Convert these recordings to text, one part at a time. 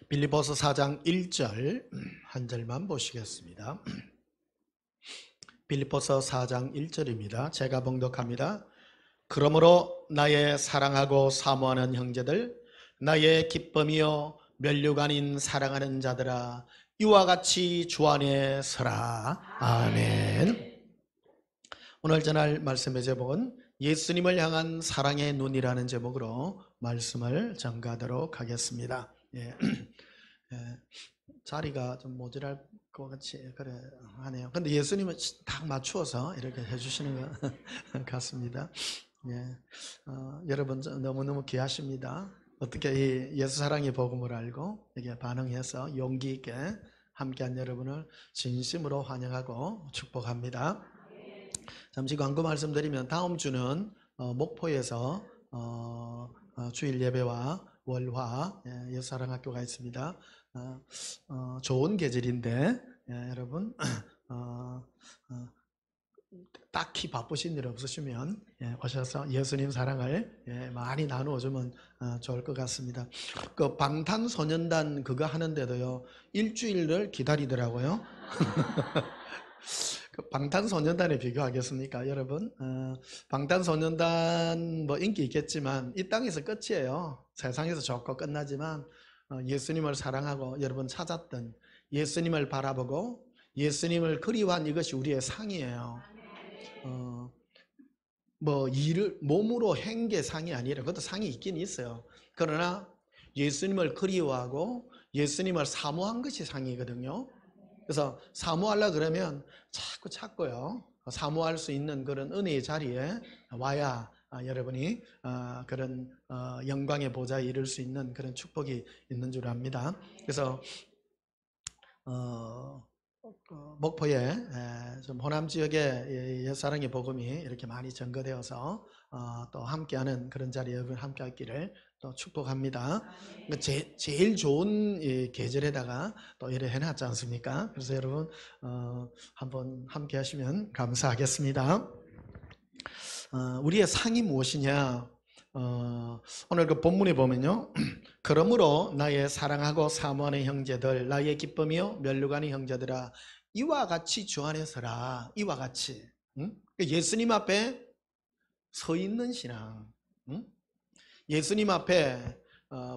빌립보서 4장 1절 한 절만 보시겠습니다. 빌립보서 4장 1절입니다. 제가 봉독합니다. 그러므로 나의 사랑하고 사모하는 형제들, 나의 기쁨이요 면류관인 사랑하는 자들아, 이와 같이 주 안에 서라. 아멘. 오늘 전할 말씀의 제목은 예수님을 향한 사랑의 눈이라는 제목으로 말씀을 전가하도록 하겠습니다. 자리가 좀 모자랄 것 같이 그래 하네요. 근데 예수님은 딱 맞추어서 이렇게 해주시는 것 같습니다. 여러분 너무너무 귀하십니다. 어떻게 이 예수 사랑의 복음을 알고 이게 반응해서 용기 있게 함께한 여러분을 진심으로 환영하고 축복합니다. 잠시 광고 말씀드리면 다음 주는 목포에서 주일 예배와 월화 예수사랑학교가 있습니다. 좋은 계절인데 여러분 딱히 바쁘신 일 없으시면 오셔서 예수님 사랑을 많이 나누어주면 좋을 것 같습니다. 그 방탄소년단 그거 하는데도요 일주일을 기다리더라고요. 그 방탄소년단에 비교하겠습니까, 여러분? 방탄소년단 뭐 인기 있겠지만 이 땅에서 끝이에요. 세상에서 좋고 끝나지만 예수님을 사랑하고 여러분 찾았던 예수님을 바라보고 예수님을 그리워한 이것이 우리의 상이에요. 뭐 일을 몸으로 한 게 상이 아니라 그것도 상이 있긴 있어요. 그러나 예수님을 그리워하고 예수님을 사모한 것이 상이거든요. 그래서 사모하려 그러면 자꾸 찾고요. 사모할 수 있는 그런 은혜의 자리에 와야 여러분이 그런 영광의 보좌에 이를 수 있는 그런 축복이 있는 줄 압니다. 그래서 목포에 좀 호남 지역에 옛사랑의 복음이 이렇게 많이 전거되어서 또 함께하는 그런 자리에 여러분 함께하기를 또 축복합니다. 제일 좋은 계절에다가 또 이래 해놨지 않습니까? 그래서 여러분 한번 함께하시면 감사하겠습니다. 우리의 상이 무엇이냐? 오늘 그 본문에 보면요. 그러므로 나의 사랑하고 사모하는 형제들, 나의 기쁨이요 면류관의 형제들아, 이와 같이 주 안에 서라. 이와 같이. 예수님 앞에 서 있는 신앙. 예수님 앞에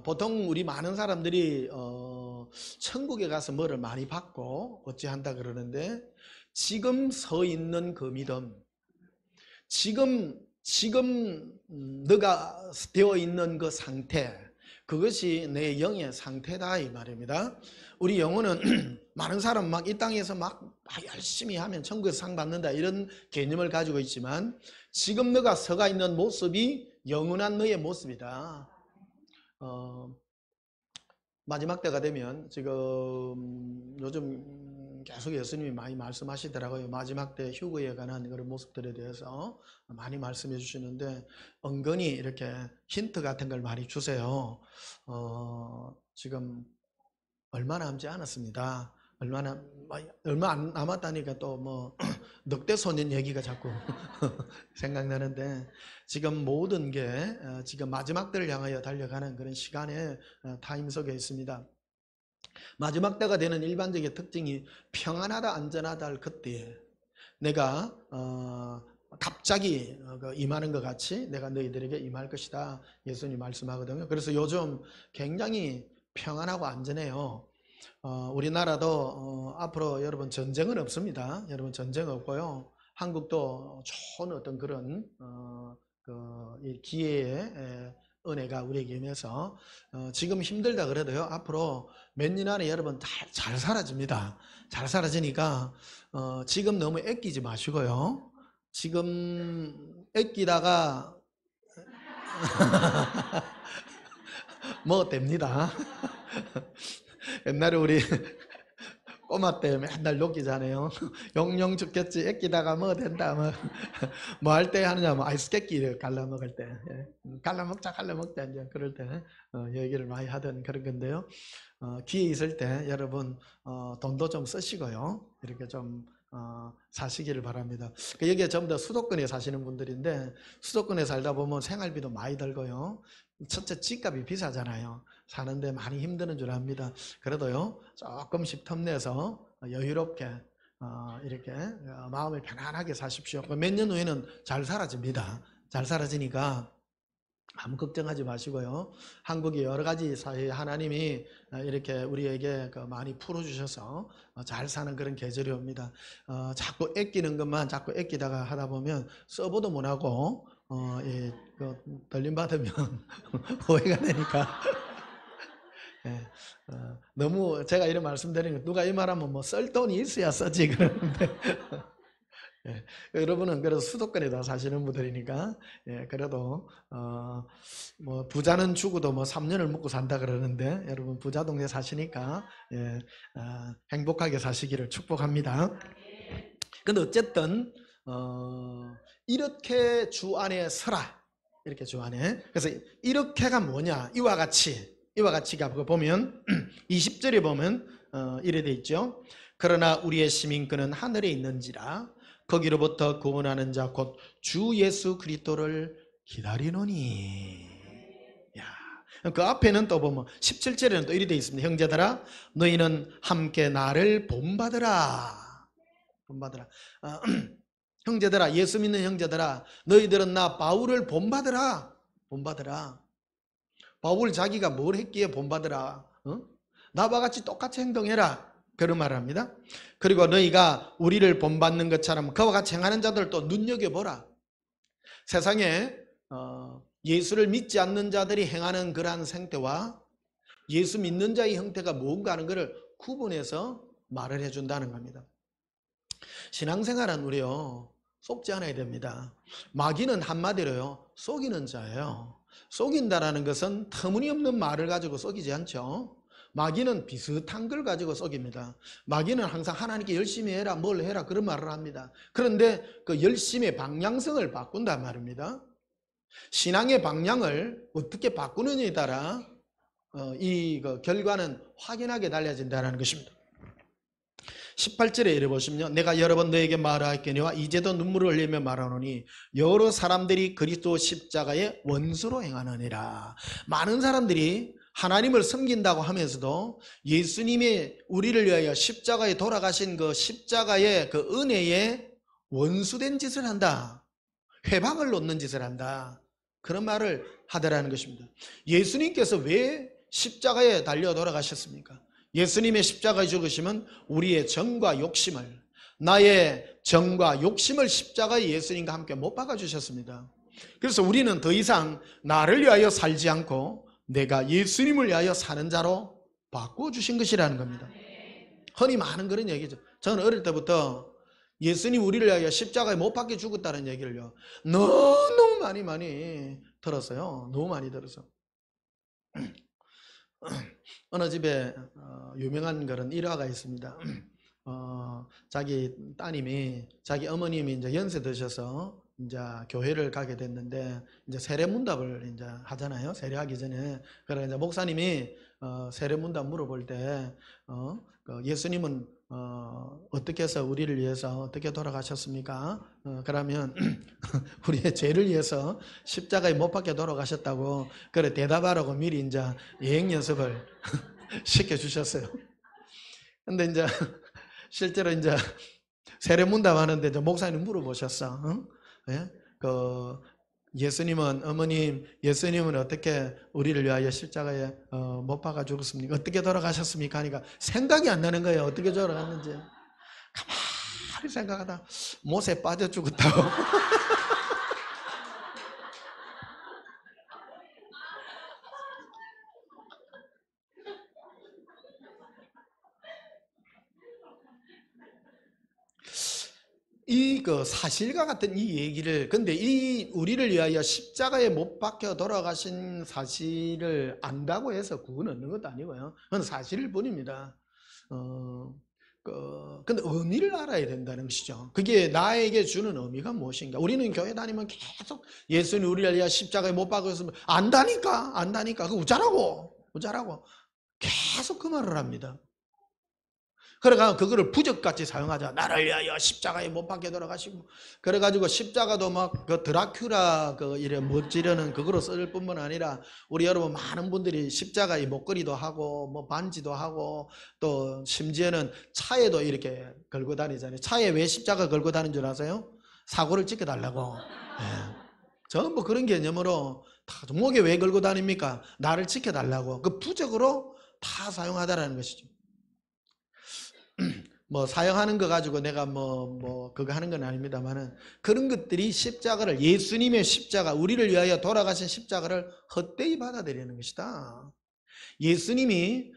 보통 우리 많은 사람들이 천국에 가서 뭐를 많이 받고 어찌한다 그러는데, 지금 서 있는 그 믿음, 지금 너가 되어 있는 그 상태, 그것이 내 영의 상태다 이 말입니다. 우리 영혼은 많은 사람 막 이 땅에서 막 열심히 하면 천국에서 상 받는다 이런 개념을 가지고 있지만, 지금 너가 서가 있는 모습이 영원한 너의 모습이다. 마지막 때가 되면 지금 요즘 계속 예수님이 많이 말씀하시더라고요. 마지막 때 휴거에 관한 그런 모습들에 대해서 많이 말씀해 주시는데, 은근히 이렇게 힌트 같은 걸 많이 주세요. 지금 얼마 남지 않았습니다. 얼마 안 남았다니까 또 뭐 늑대 소년 얘기가 자꾸 생각나는데, 지금 모든 게 지금 마지막 때를 향하여 달려가는 그런 시간의 타임 속에 있습니다. 마지막 때가 되는 일반적인 특징이 평안하다 안전하다 할 그때에 내가 갑자기 임하는 것 같이 내가 너희들에게 임할 것이다 예수님 말씀하거든요. 그래서 요즘 굉장히 평안하고 안전해요. 우리나라도 앞으로 여러분 전쟁은 없습니다. 여러분 전쟁 없고요. 한국도 좋은 어떤 그런 기회의 은혜가 우리에게 임해서 지금 힘들다 그래도요 앞으로 몇 년 안에 여러분 잘 사라집니다. 잘 사라지니까 지금 너무 애끼지 마시고요. 지금 애끼다가 뭐 됩니다. 옛날에 우리 꼬마 때 맨날 욕기잖아요. 용용 죽겠지 애끼다가 뭐 된다 뭐 할 때 하느냐 뭐 아이스깨끼 갈라먹을 때 갈라먹자 이제 그럴 때 얘기를 많이 하던 그런 건데요. 기회 있을 때 여러분 돈도 좀 쓰시고요. 이렇게 좀 사시기를 바랍니다. 여기에 전부 다 수도권에 사시는 분들인데, 수도권에 살다 보면 생활비도 많이 들고요. 첫째 집값이 비싸잖아요. 사는데 많이 힘드는 줄 압니다. 그래도요, 조금씩 텀내서 여유롭게 이렇게 마음을 편안하게 사십시오. 몇 년 후에는 잘 사라집니다. 잘 사라지니까 아무 걱정하지 마시고요. 한국의 여러 가지 사회에 하나님이 이렇게 우리에게 많이 풀어주셔서 잘 사는 그런 계절이 옵니다. 자꾸 아끼는 것만 자꾸 아끼다가 하다 보면 써보도 못하고 떨림 받으면 오해가 되니까 예, 너무 제가 이런 말씀드리는 거 누가 이 말하면 뭐 쓸 돈이 있어야 쓰지 그러는데 예, 여러분은 그래도 수도권에 다 사시는 분들이니까 그래도 뭐 부자는 죽어도 뭐 3년을 먹고 산다 그러는데 여러분 부자 동네 사시니까 행복하게 사시기를 축복합니다. 근데 어쨌든 이렇게 주 안에 서라. 이렇게 주 안에. 그래서 이렇게가 뭐냐? 이와 같이가 보면 20절에 보면 이래 돼 있죠. 그러나 우리의 시민권은 하늘에 있는지라 거기로부터 구원하는 자 곧 주 예수 그리스도를 기다리노니. 야, 그 앞에는 또 보면 17절에는 또 이래 돼 있습니다. 형제들아 너희는 함께 나를 본받으라. 형제들아, 예수 믿는 형제들아, 너희들은 나 바울을 본받으라. 바울 자기가 뭘 했기에 본받으라. 나와 같이 똑같이 행동해라. 그런 말을 합니다. 그리고 너희가 우리를 본받는 것처럼 그와 같이 행하는 자들도 눈여겨보라. 세상에 예수를 믿지 않는 자들이 행하는 그러한 생태와 예수 믿는 자의 형태가 뭔가 하는 것을 구분해서 말을 해준다는 겁니다. 신앙생활은 우리요 속지 않아야 됩니다. 마귀는 한마디로요 속이는 자예요. 속인다라는 것은 터무니없는 말을 가지고 속이지 않죠. 마귀는 비슷한 걸 가지고 속입니다. 마귀는 항상 하나님께 열심히 해라 뭘 해라 그런 말을 합니다. 그런데 그 열심의 방향성을 바꾼단 말입니다. 신앙의 방향을 어떻게 바꾸느냐에 따라 이 결과는 확연하게 달라진다는 것입니다. 18절에 이래 보시면 내가 여러 번 너에게 말하였거니와 이제도 눈물을 흘리며 말하노니 여러 사람들이 그리스도 십자가의 원수로 행하느니라. 많은 사람들이 하나님을 섬긴다고 하면서도 예수님의 우리를 위하여 십자가에 돌아가신 그 십자가의 그 은혜에 원수된 짓을 한다. 회방을 놓는 짓을 한다. 그런 말을 하더라는 것입니다. 예수님께서 왜 십자가에 달려 돌아가셨습니까? 예수님의 십자가에 죽으심은 우리의 정과 욕심을, 나의 정과 욕심을 십자가에 예수님과 함께 못 박아주셨습니다. 그래서 우리는 더 이상 나를 위하여 살지 않고 내가 예수님을 위하여 사는 자로 바꿔주신 것이라는 겁니다. 흔히 많은 그런 얘기죠. 저는 어릴 때부터 예수님 우리를 위하여 십자가에 못 박혀 죽었다는 얘기를요 너무 많이 들었어요. 너무 많이 들어서 어느 집에 유명한 그런 일화가 있습니다. 자기 따님이 자기 어머님이 이제 연세 드셔서 이제 교회를 가게 됐는데 이제 세례문답을 이제 하잖아요. 세례하기 전에. 그래서 이제 목사님이 세례문답 물어볼 때 예수님은 어떻게 해서 우리를 위해서 어떻게 돌아가셨습니까? 그러면 우리의 죄를 위해서 십자가에 못 박혀 돌아가셨다고 그래 대답하라고 미리 이제 예행 연습을 시켜주셨어요. 근데 이제 실제로 이제 세례문답 하는데 이제 목사님 물어보셨어. 예? 예수님은 어머님, 예수님은 어떻게 우리를 위하여 십자가에 못 박아 죽었습니까? 어떻게 돌아가셨습니까? 하니까 생각이 안 나는 거예요. 어떻게 돌아갔는지. 가만히 생각하다 못에 빠져 죽었다고. 이 사실과 같은 이 얘기를 근데 이 우리를 위하여 십자가에 못 박혀 돌아가신 사실을 안다고 해서 구원 얻는 것도 아니고요. 그건 사실일 뿐입니다. 근데 의미를 알아야 된다는 것이죠. 그게 나에게 주는 의미가 무엇인가? 우리는 교회 다니면 계속 예수님 우리를 위하여 십자가에 못 박혔으면 안다니까. 그 우짜라고 계속 그 말을 합니다. 그래가 그거를 부적같이 사용하자. 나를 위하여 십자가에 못 박혀 돌아가시고. 그래가지고 십자가도 막 그 드라큘라 그 이래 멋지려는 그거로 쓸 뿐만 아니라 우리 여러분 많은 분들이 십자가에 목걸이도 하고 뭐 반지도 하고 또 심지어는 차에도 이렇게 걸고 다니잖아요. 차에 왜 십자가 걸고 다니는 줄 아세요? 사고를 찍혀달라고. 예. 전부 그런 개념으로 다 목에 왜 걸고 다닙니까? 나를 지켜달라고. 그 부적으로 다 사용하다라는 것이죠. 뭐 사용하는 거 가지고 내가 그거 하는 건 아닙니다만은 그런 것들이 십자가를 예수님의 십자가 우리를 위하여 돌아가신 십자가를 헛되이 받아들이는 것이다. 예수님이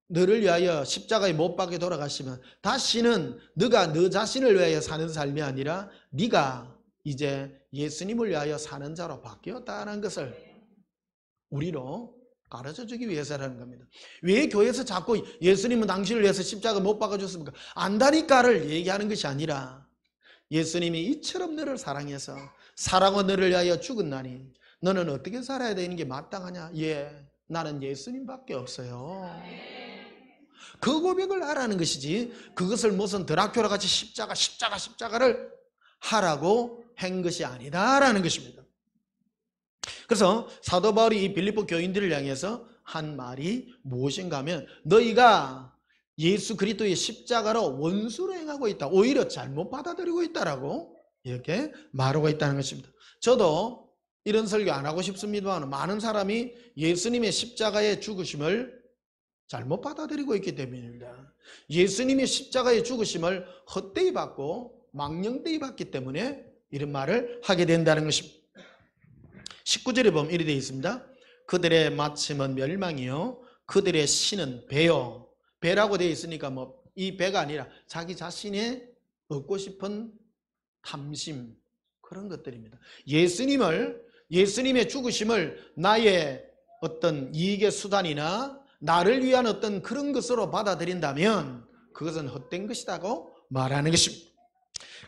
너를 위하여 십자가에 못 박혀 돌아가시면 다시는 너가 너 자신을 위하여 사는 삶이 아니라 네가 이제 예수님을 위하여 사는 자로 바뀌었다는 것을 우리로 가르쳐주기 위해서라는 겁니다. 왜 교회에서 자꾸 예수님은 당신을 위해서 십자가 못 박아줬습니까? 안다니까를 얘기하는 것이 아니라 예수님이 이처럼 너를 사랑해서 사랑은 너를 위하여 죽었나니 너는 어떻게 살아야 되는 게 마땅하냐? 예, 나는 예수님밖에 없어요. 그 고백을 하라는 것이지 그것을 무슨 드라큘라 같이 십자가를 하라고 한 것이 아니다라는 것입니다. 그래서 사도 바울이 이 빌립보 교인들을 향해서 한 말이 무엇인가 하면 너희가 예수 그리스도의 십자가로 원수로 행하고 있다. 오히려 잘못 받아들이고 있다라고 이렇게 말하고 있다는 것입니다. 저도 이런 설교 안 하고 싶습니다만 많은 사람이 예수님의 십자가의 죽으심을 잘못 받아들이고 있기 때문입니다. 예수님의 십자가의 죽으심을 헛되이 받고 망령되이 받기 때문에 이런 말을 하게 된다는 것입니다. 19절에 보면 이렇게 되어 있습니다. 그들의 마침은 멸망이요 그들의 신은 배요. 배라고 되어 있으니까 이 배가 아니라 자기 자신의 얻고 싶은 탐심 그런 것들입니다. 예수님의 죽으심을 나의 어떤 이익의 수단이나 나를 위한 어떤 그런 것으로 받아들인다면 그것은 헛된 것이라고 말하는 것입니다.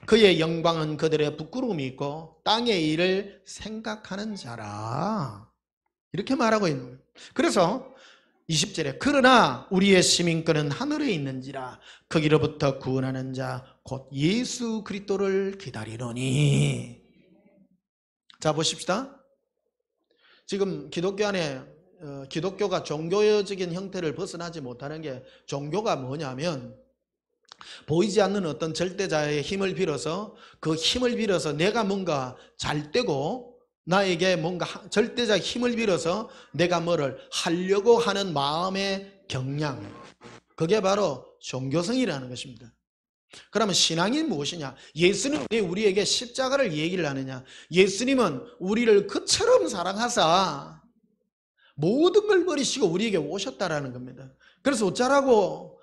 그의 영광은 그들의 부끄러움이 있고 땅의 일을 생각하는 자라 이렇게 말하고 있는 거예요. 그래서 20절에 그러나 우리의 시민권은 하늘에 있는지라 거기로부터 구원하는 자 곧 예수 그리스도를 기다리노니. 자 보십시다. 지금 기독교 안에 기독교가 종교적인 형태를 벗어나지 못하는 게 종교가 뭐냐면 보이지 않는 어떤 절대자의 힘을 빌어서 그 힘을 빌어서 내가 뭔가 잘 되고 나에게 뭔가 절대자의 힘을 빌어서 내가 뭐를 하려고 하는 마음의 경향 그게 바로 종교성이라는 것입니다. 그러면 신앙이 무엇이냐? 예수님은 왜 우리에게 십자가를 얘기를 하느냐? 예수님은 우리를 그처럼 사랑하사 모든 걸 버리시고 우리에게 오셨다라는 겁니다. 그래서 어쩌라고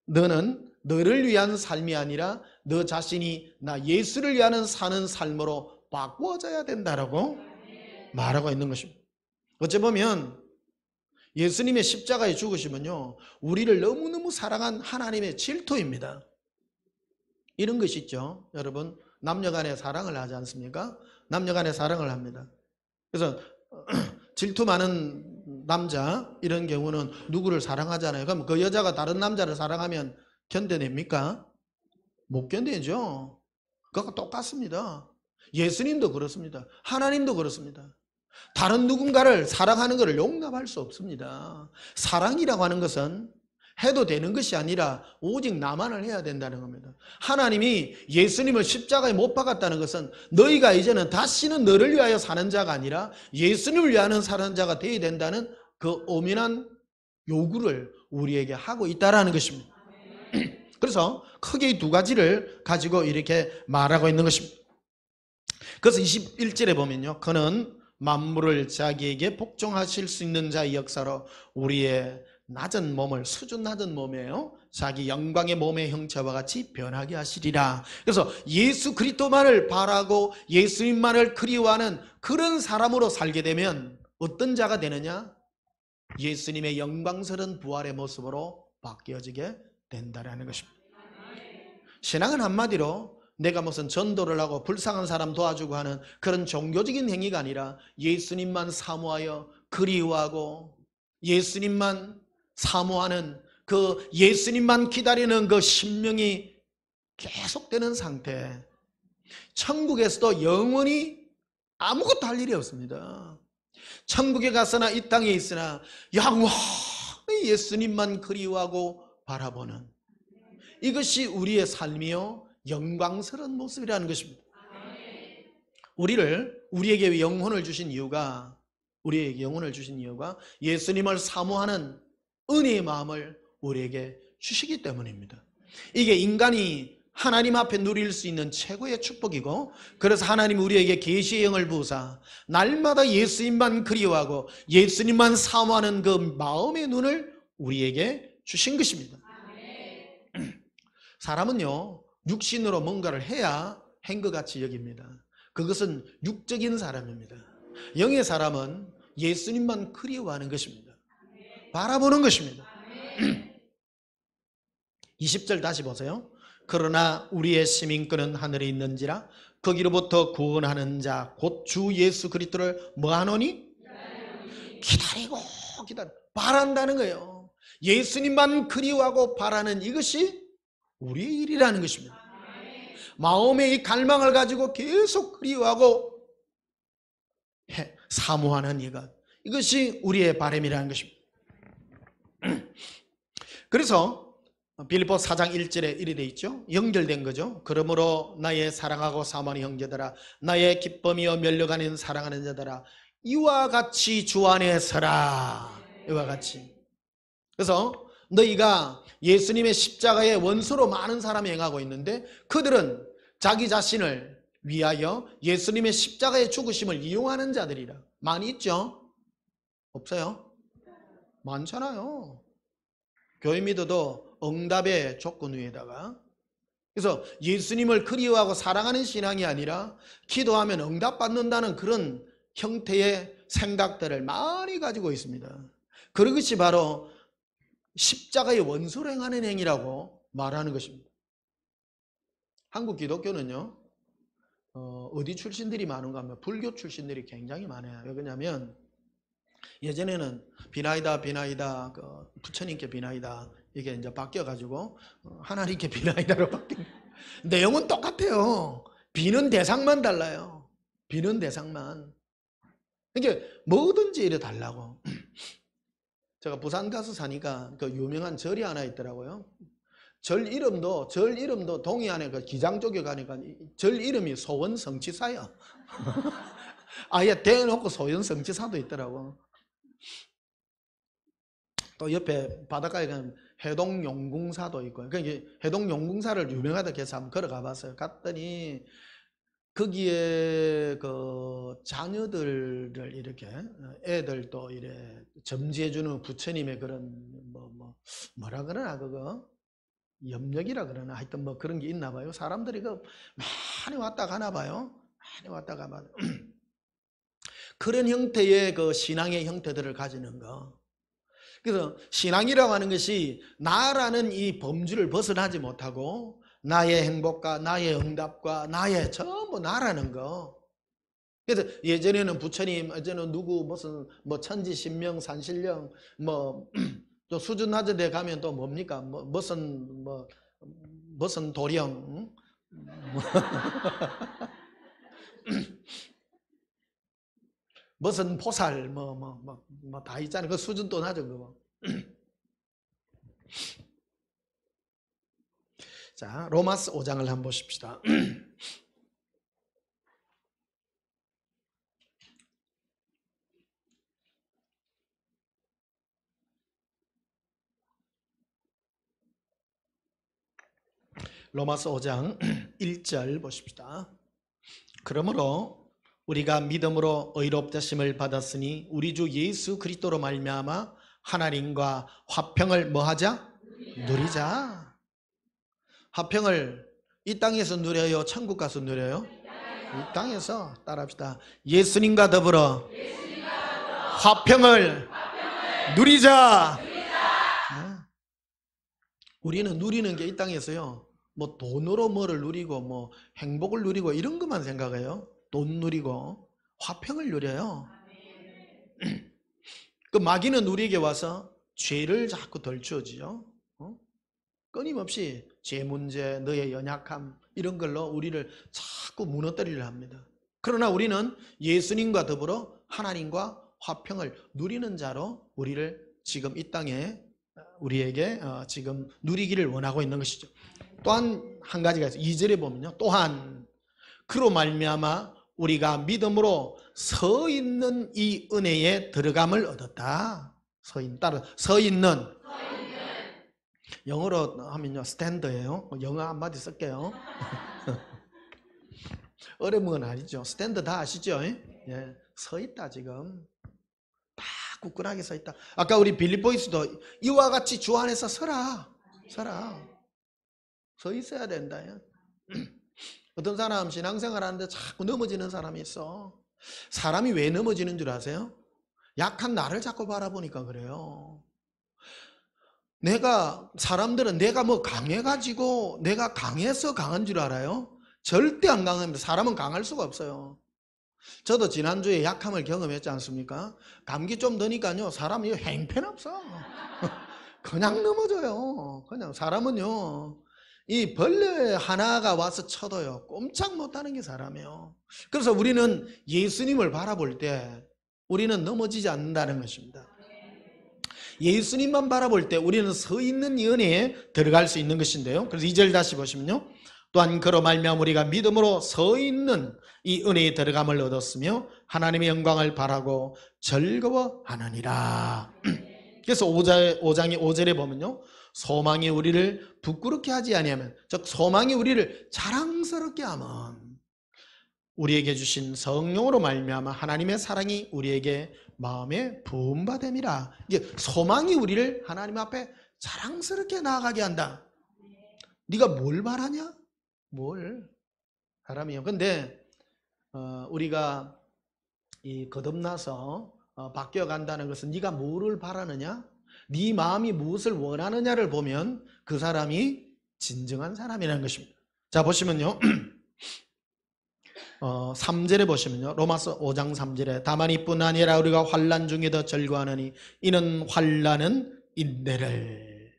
너는 너를 위한 삶이 아니라 너 자신이 나 예수를 위하는 사는 삶으로 바꾸어져야 된다라고 말하고 있는 것입니다. 어찌 보면 예수님의 십자가에 죽으시면요 우리를 너무너무 사랑한 하나님의 질투입니다. 이런 것이 있죠. 여러분 남녀간에 사랑을 하지 않습니까? 남녀간에 사랑을 합니다. 그래서 질투 많은 남자 이런 경우는 누구를 사랑하잖아요. 그럼 그 여자가 다른 남자를 사랑하면 견뎌냅니까? 못 견디죠. 그거 똑같습니다. 예수님도 그렇습니다. 하나님도 그렇습니다. 다른 누군가를 사랑하는 것을 용납할 수 없습니다. 사랑이라고 하는 것은 해도 되는 것이 아니라 오직 나만을 해야 된다는 겁니다. 하나님이 예수님을 십자가에 못 박았다는 것은 너희가 이제는 다시는 너를 위하여 사는 자가 아니라 예수님을 위하여 사는 자가 되어야 된다는 그 엄연한 요구를 우리에게 하고 있다는 것입니다. 그래서 크게 이 두 가지를 가지고 이렇게 말하고 있는 것입니다. 그래서 21절에 보면요. 그는 만물을 자기에게 복종하실 수 있는 자의 역사로 우리의 낮은 몸을 수준 낮은 몸이에요. 자기 영광의 몸의 형체와 같이 변하게 하시리라. 그래서 예수 그리스도만을 바라고 예수님만을 그리워하는 그런 사람으로 살게 되면 어떤 자가 되느냐? 예수님의 영광스러운 부활의 모습으로 바뀌어지게 된다라는 것입니다. 신앙은 한마디로 내가 무슨 전도를 하고 불쌍한 사람 도와주고 하는 그런 종교적인 행위가 아니라 예수님만 사모하여 그리워하고 예수님만 사모하는 그 예수님만 기다리는 그 심령이 계속되는 상태. 천국에서도 영원히 아무것도 할 일이 없습니다. 천국에 가서나 이 땅에 있으나 영원히 예수님만 그리워하고 바라보는, 이것이 우리의 삶이요 영광스러운 모습이라는 것입니다. 우리에게 영혼을 주신 이유가, 우리에게 영혼을 주신 이유가 예수님을 사모하는 은혜의 마음을 우리에게 주시기 때문입니다. 이게 인간이 하나님 앞에 누릴 수 있는 최고의 축복이고, 그래서 하나님 우리에게 계시의 영을 부으사 날마다 예수님만 그리워하고 예수님만 사모하는 그 마음의 눈을 우리에게 주신 것입니다. 사람은요 육신으로 뭔가를 해야 한 것 같이 여깁니다. 그것은 육적인 사람입니다. 영의 사람은 예수님만 그리워하는 것입니다. 바라보는 것입니다. 20절 다시 보세요. 그러나 우리의 시민권은 하늘에 있는지라 거기로부터 구원하는 자 곧 주 예수 그리스도를 뭐하노니? 기다리고 바란다는 거예요. 예수님만 그리워하고 바라는 이것이 우리의 일이라는 것입니다. 마음의 이 갈망을 가지고 계속 그리워하고 사모하는 이것이 우리의 바람이라는 것입니다. 그래서 빌립보 4장 1절에 이리 돼 있죠. 연결된 거죠. 그러므로 나의 사랑하고 사모하는 형제들아, 나의 기쁨이요 면류관인 사랑하는 자들아, 이와 같이 주 안에 서라. 이와 같이. 그래서 너희가 예수님의 십자가의 원수로 많은 사람이 행하고 있는데, 그들은 자기 자신을 위하여 예수님의 십자가의 죽으심을 이용하는 자들이라. 많이 있죠? 없어요? 많잖아요. 교회 믿어도 응답의 조건 위에다가. 그래서 예수님을 그리워하고 사랑하는 신앙이 아니라 기도하면 응답받는다는 그런 형태의 생각들을 많이 가지고 있습니다. 그것이 바로 십자가의 원수로 행하는 행위라고 말하는 것입니다. 한국 기독교는요 어디 출신들이 많은가 하면 불교 출신들이 굉장히 많아요. 왜냐하면 예전에는 비나이다 부처님께 비나이다 이게 이제 바뀌어가지고 하나님께 비나이다로 바뀐. 내용은 똑같아요. 비는 대상만 달라요. 비는 대상만. 그러니까 뭐든지 이래 달라고. 제가 부산 가서 사니까 그 유명한 절이 하나 있더라고요. 절 이름도 동해안에 그 기장 쪽에 가니까 절 이름이 소원성취사요. 아예 대놓고 소원성취사도 있더라고. 또 옆에 바닷가에 가면 해동용궁사도 있고요. 그러니까 해동용궁사를 유명하다 해서 한번 걸어가 봤어요. 갔더니 거기에 그 자녀들을 이렇게 애들도 이래 점지해주는 부처님의 그런 뭐라 그러나 그거 염력이라 그러나 하여튼 뭐 그런 게 있나 봐요. 사람들이 그 많이 왔다 가나 봐요. 많이 왔다 가나. 그런 형태의 그 신앙의 형태들을 가지는 거. 그래서 신앙이라고 하는 것이 나라는 이 범주를 벗어나지 못하고 나의 행복과 나의 응답과 나의 전부 나라는 거. 그래서 예전에는 부처님, 예전에는 누구 무슨 뭐 천지신명, 산신령 또 수준 낮은 데 가면 또 뭡니까? 무슨 도령, 무슨 보살, 다 있잖아요. 그 수준 또 낮은 거. 자, 로마서 5장을 한번 보십시다. 로마서 5장 1절 보십시다. 그러므로 우리가 믿음으로 의롭다심을 받았으니 우리 주 예수 그리스도로 말미암아 하나님과 화평을 뭐하자? 누리자. 화평을 이 땅에서 누려요? 천국 가서 누려요? 이 땅에서. 따라합시다. 예수님과 더불어 화평을 누리자. 우리는 누리는 게 이 땅에서요 뭐 돈으로 뭐를 누리고 뭐 행복을 누리고 이런 것만 생각해요. 돈 누리고 화평을 누려요. 그 마귀는 우리에게 와서 죄를 자꾸 덜 주어지죠. 끊임없이 제 문제, 너의 연약함 이런 걸로 우리를 자꾸 무너뜨리려 합니다. 그러나 우리는 예수님과 더불어 하나님과 화평을 누리는 자로 우리를 지금 이 땅에 우리에게 지금 누리기를 원하고 있는 것이죠. 또한 한 가지가 있어요. 2절에 보면요. 또한 그로 말미암아 우리가 믿음으로 서 있는 이 은혜에 들어감을 얻었다. 서 있는. 영어로 하면요. 스탠드예요. 영어 한마디 쓸게요. 어려운 건 아니죠. 스탠드 다 아시죠? 예, 서 있다 지금. 다 굳건하게 서 있다. 아까 우리 빌립보이스도 이와 같이 주 안에서 서라. 서 있어야 된다. 어떤 사람 신앙생활 하는데 자꾸 넘어지는 사람이 있어. 사람이 왜 넘어지는 줄 아세요? 약한 나를 자꾸 바라보니까 그래요. 사람들은 내가 뭐 강해가지고 내가 강해서 강한 줄 알아요? 절대 안 강합니다. 사람은 강할 수가 없어요. 저도 지난주에 약함을 경험했지 않습니까? 감기 좀 드니까요, 사람이 행편없어. 그냥 넘어져요. 그냥 사람은요, 이 벌레 하나가 와서 쳐도요, 꼼짝 못하는 게 사람이에요. 그래서 우리는 예수님을 바라볼 때 우리는 넘어지지 않는다는 것입니다. 예수님만 바라볼 때 우리는 서 있는 이 은혜에 들어갈 수 있는 것인데요. 그래서 2절 다시 보시면요. 또한 그로 말미암아 우리가 믿음으로 서 있는 이 은혜에 들어감을 얻었으며 하나님의 영광을 바라고 즐거워하느니라. 그래서 5장의 5절에 보면요. 소망이 우리를 부끄럽게 하지 아니하면, 즉 소망이 우리를 자랑스럽게 하면 우리에게 주신 성령으로 말미암아 하나님의 사랑이 우리에게 마음에 부음바 됨이라. 이게 소망이 우리를 하나님 앞에 자랑스럽게 나아가게 한다. 네가 뭘 바라냐? 뭘? 사람이요. 근데 우리가 이 거듭나서 바뀌어 간다는 것은 네가 뭐를 바라느냐? 네 마음이 무엇을 원하느냐를 보면 그 사람이 진정한 사람이라는 것입니다. 자, 보시면요. 3절에 보시면요. 로마서 5장 3절에 다만 이뿐 아니라 우리가 환난 중에도 즐거워하느니 이는 환난은 인내를,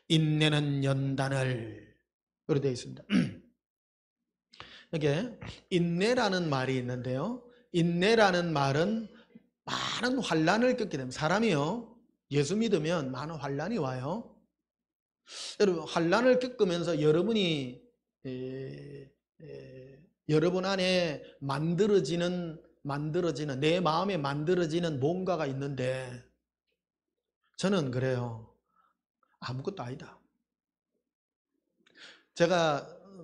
인내는 연단을, 그렇게 되어 있습니다. 이게 인내라는 말이 있는데요. 인내라는 말은 많은 환난을 겪게 됩니다. 사람이요, 예수 믿으면 많은 환난이 와요. 여러분, 환난을 겪으면서 여러분이 여러분 안에 만들어지는 내 마음에 만들어지는 뭔가가 있는데 저는 그래요. 아무것도 아니다.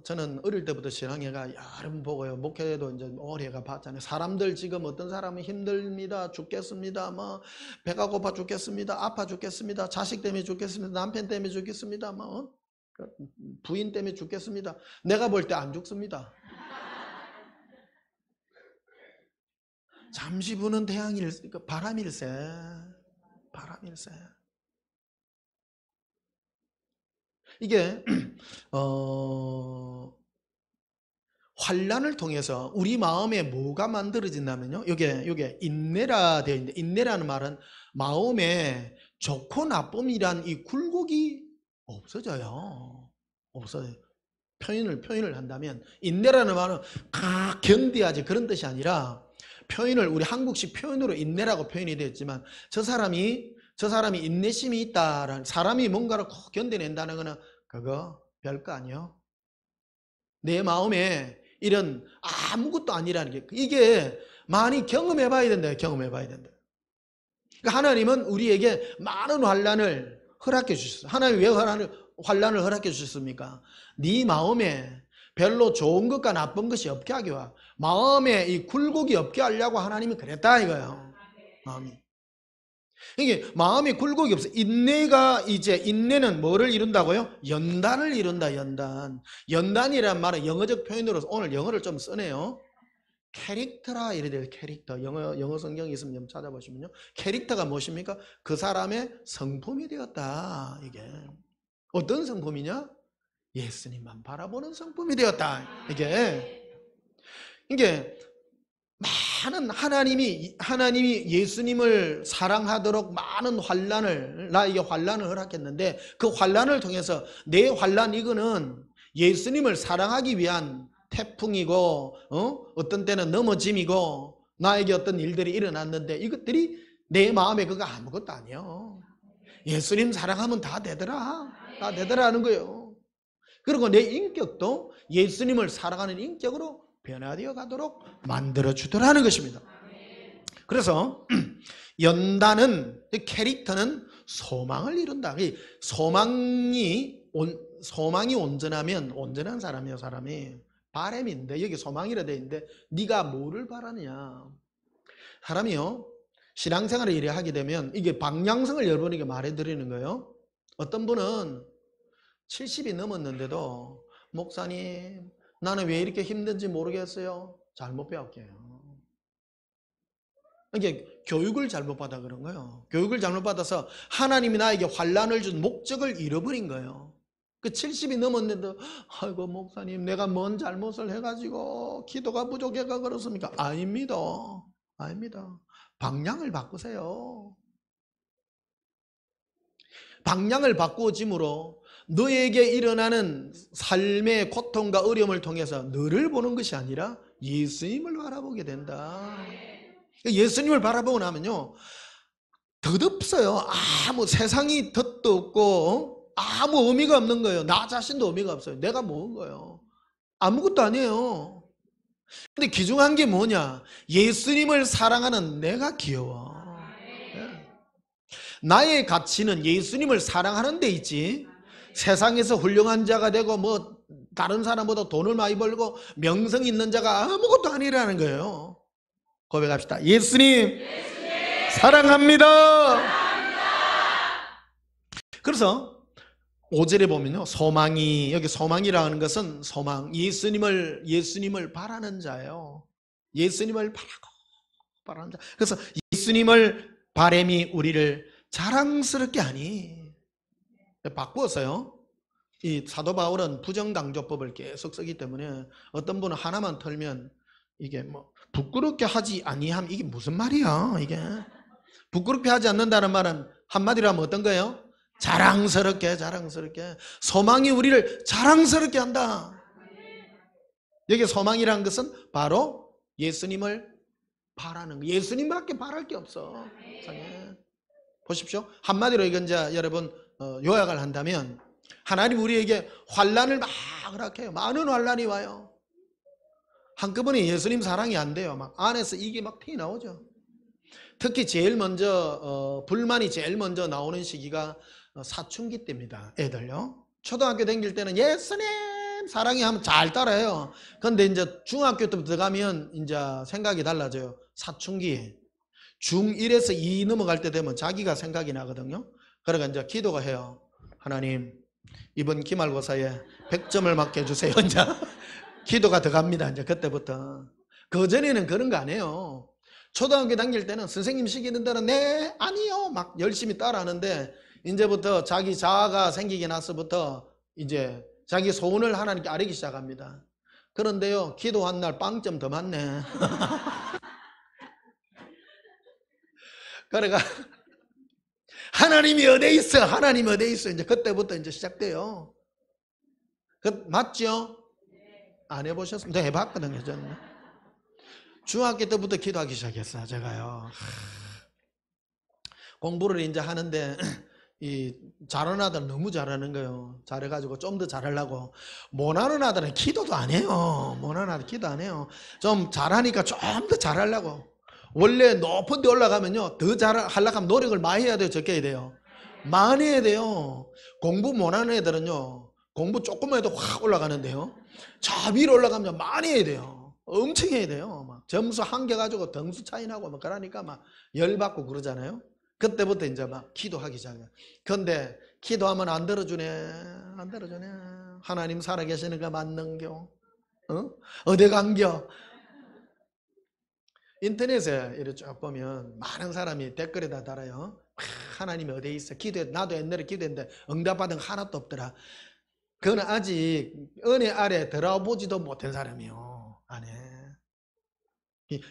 저는 어릴 때부터 신앙회가 여러 번 보고요. 목회도 이제 오래가 봤잖아요. 사람들 지금 어떤 사람은 힘듭니다. 죽겠습니다. 뭐 배가 고파 죽겠습니다. 아파 죽겠습니다. 자식 때문에 죽겠습니다. 남편 때문에 죽겠습니다. 뭐 부인 때문에 죽겠습니다. 내가 볼 때 안 죽습니다. 잠시 부는 바람일세. 이게 환난을 통해서 우리 마음에 뭐가 만들어진다면요. 이게 인내라 되어 있는데, 인내라는 말은 마음에 좋고 나쁨이란 이 굴곡이 없어져요. 표현을 한다면 인내라는 말은 견뎌야지 그런 뜻이 아니라, 표현을 우리 한국식 표현으로 인내라고 표현이 되었지만 저 사람이 인내심이 있다라는, 사람이 뭔가를 꼭 견뎌낸다는 거는 그거 별거 아니요. 내 마음에 이런 아무것도 아니라는 게, 이게 많이 경험해 봐야 된다. 그러니까 하나님은 우리에게 많은 환난을 허락해 주셨어요. 하나님이 왜 환난을 허락해 주셨습니까? 네 마음에 별로 좋은 것과 나쁜 것이 없게 하기 위해, 마음에 이 굴곡이 없게 하려고 하나님이 그랬다 이거예요. 이게 마음에 굴곡이 없어. 인내는 뭐를 이룬다고요? 연단을 이룬다. 연단이란 말은 영어적 표현으로서 오늘 영어를 좀 쓰네요. 캐릭터라 이래 돼요. 캐릭터. 영어 성경이 있으면 좀 찾아보시면요. 캐릭터가 무엇입니까? 그 사람의 성품이 되었다. 이게 어떤 성품이냐? 예수님만 바라보는 성품이 되었다. 이게 많은 하나님이 예수님을 사랑하도록 많은 환난을 나에게 환난을 허락했는데 그 환난을 통해서 내 환난 이거는 예수님을 사랑하기 위한 태풍이고 어떤 때는 넘어짐이고 나에게 어떤 일들이 일어났는데 이것들이 내 마음에 그거 아무것도 아니에요. 예수님 사랑하면 다 되더라. 다 되더라 하는 거예요. 그리고 내 인격도 예수님을 사랑하는 인격으로 변화되어 가도록 만들어 주더라는 것입니다. 그래서 연단은, 캐릭터는 소망을 이룬다. 소망이 온전하면 온전한 사람이에요. 사람이 바람인데 여기 소망이라 돼 있는데 네가 뭐를 바라느냐. 사람이요 신앙생활을 이래 하게 되면 이게 방향성을 여러분에게 말해드리는 거예요. 어떤 분은 70이 넘었는데도 목사님 나는 왜 이렇게 힘든지 모르겠어요. 잘못 배웠게요. 이게 교육을 잘못 받아 그런 거예요. 교육을 잘못 받아서 하나님이 나에게 환난을 준 목적을 잃어버린 거예요. 그 70이 넘었는데도 아이고 목사님 내가 뭔 잘못을 해가지고 기도가 부족해가 그렇습니까? 아닙니다. 아닙니다. 방향을 바꾸세요. 방향을 바꾸어짐으로 너에게 일어나는 삶의 고통과 어려움을 통해서 너를 보는 것이 아니라 예수님을 바라보게 된다. 예수님을 바라보고 나면요 덧없어요. 아무 세상이 덧도 없고 아무 의미가 없는 거예요. 나 자신도 의미가 없어요. 내가 뭐한 거예요. 아무것도 아니에요. 근데 귀중한 게 뭐냐, 예수님을 사랑하는 내가 귀여워. 나의 가치는 예수님을 사랑하는 데 있지 세상에서 훌륭한 자가 되고 뭐 다른 사람보다 돈을 많이 벌고 명성 있는 자가 아무것도 아니라는 거예요. 고백합시다. 예수님 사랑합니다. 그래서 5절에 보면요 소망이, 여기 소망이라는 것은 소망, 예수님을 바라는 자예요. 예수님을 바라는 자. 그래서 예수님을 바람이 우리를 자랑스럽게 하니, 바꾸었어요. 이 사도 바울은 부정강조법을 계속 쓰기 때문에 어떤 분은 하나만 털면 이게 뭐 부끄럽게 하지 아니함, 이게 무슨 말이야. 이게 부끄럽게 하지 않는다는 말은 한마디로 하면 어떤 거예요? 자랑스럽게. 소망이 우리를 자랑스럽게 한다. 여기 소망이라는 것은 바로 예수님을 바라는 거. 예수님밖에 바랄 게 없어. 보십시오. 한마디로 이건 이제 여러분 요약을 한다면 하나님 우리에게 환난을 막 허락해요. 많은 환난이 와요. 한꺼번에 예수님 사랑이 안 돼요. 막 안에서 이게 막 튀어나오죠. 특히 제일 먼저 불만이 제일 먼저 나오는 시기가 사춘기 때입니다. 애들요. 초등학교 다닐 때는 예수님 사랑해 하면 잘 따라해요. 근데 이제 중학교 때부터 들어가면 이제 생각이 달라져요. 사춘기. 중1에서 2 넘어갈 때 되면 자기가 생각이 나거든요. 그러니까 이제 기도가 해요. 하나님 이번 기말고사에 100점을 맞게 해주세요. 이제 기도가 들어갑니다. 이제 그때부터. 그전에는 그런 거 안 해요. 초등학교 다닐 때는 선생님 시키는 대로 네 아니요 막 열심히 따라하는데 이제부터 자기 자아가 생기게 나서부터 이제 자기 소원을 하나님께 아뢰기 시작합니다. 그런데요 기도한 날 빵점 더 맞네. 그러니까 하나님이 어디 있어? 하나님이 어디 있어? 이제 그때부터 이제 시작돼요. 맞죠? 안 해보셨습니다. 해봤거든요 저는. 중학교 때부터 기도하기 시작했어요. 제가요. 공부를 이제 하는데 이 잘하는 아들은 너무 잘하는 거예요. 잘해가지고 좀 더 잘하려고. 못하는 아들은 기도도 안 해요. 못하는 아들 기도 안 해요. 좀 잘하니까 좀 더 잘하려고. 원래 높은 데 올라가면요 더 잘하려고 하면 노력을 많이 해야 돼요. 적게 해야 돼요. 많이 해야 돼요. 공부 못하는 애들은요 공부 조금만 해도 확 올라가는데요 저 위로 올라가면 많이 해야 돼요. 엄청 해야 돼요. 막 점수 한개 가지고 등수 차이 나고 막 그러니까 막 열받고 그러잖아요. 그때부터 이제 막 기도하기 시작해요. 그런데 기도하면 안 들어주네. 안 들어주네. 하나님 살아계시는 거 맞는겨? 어디 간겨? 인터넷에 이렇게 쭉 보면 많은 사람이 댓글에다 달아요. 하나님이 어디에 있어? 기도해. 나도 옛날에 기도했는데 응답받은 거 하나도 없더라. 그건 아직 은혜 아래 들어보지도 못한 사람이요. 안에.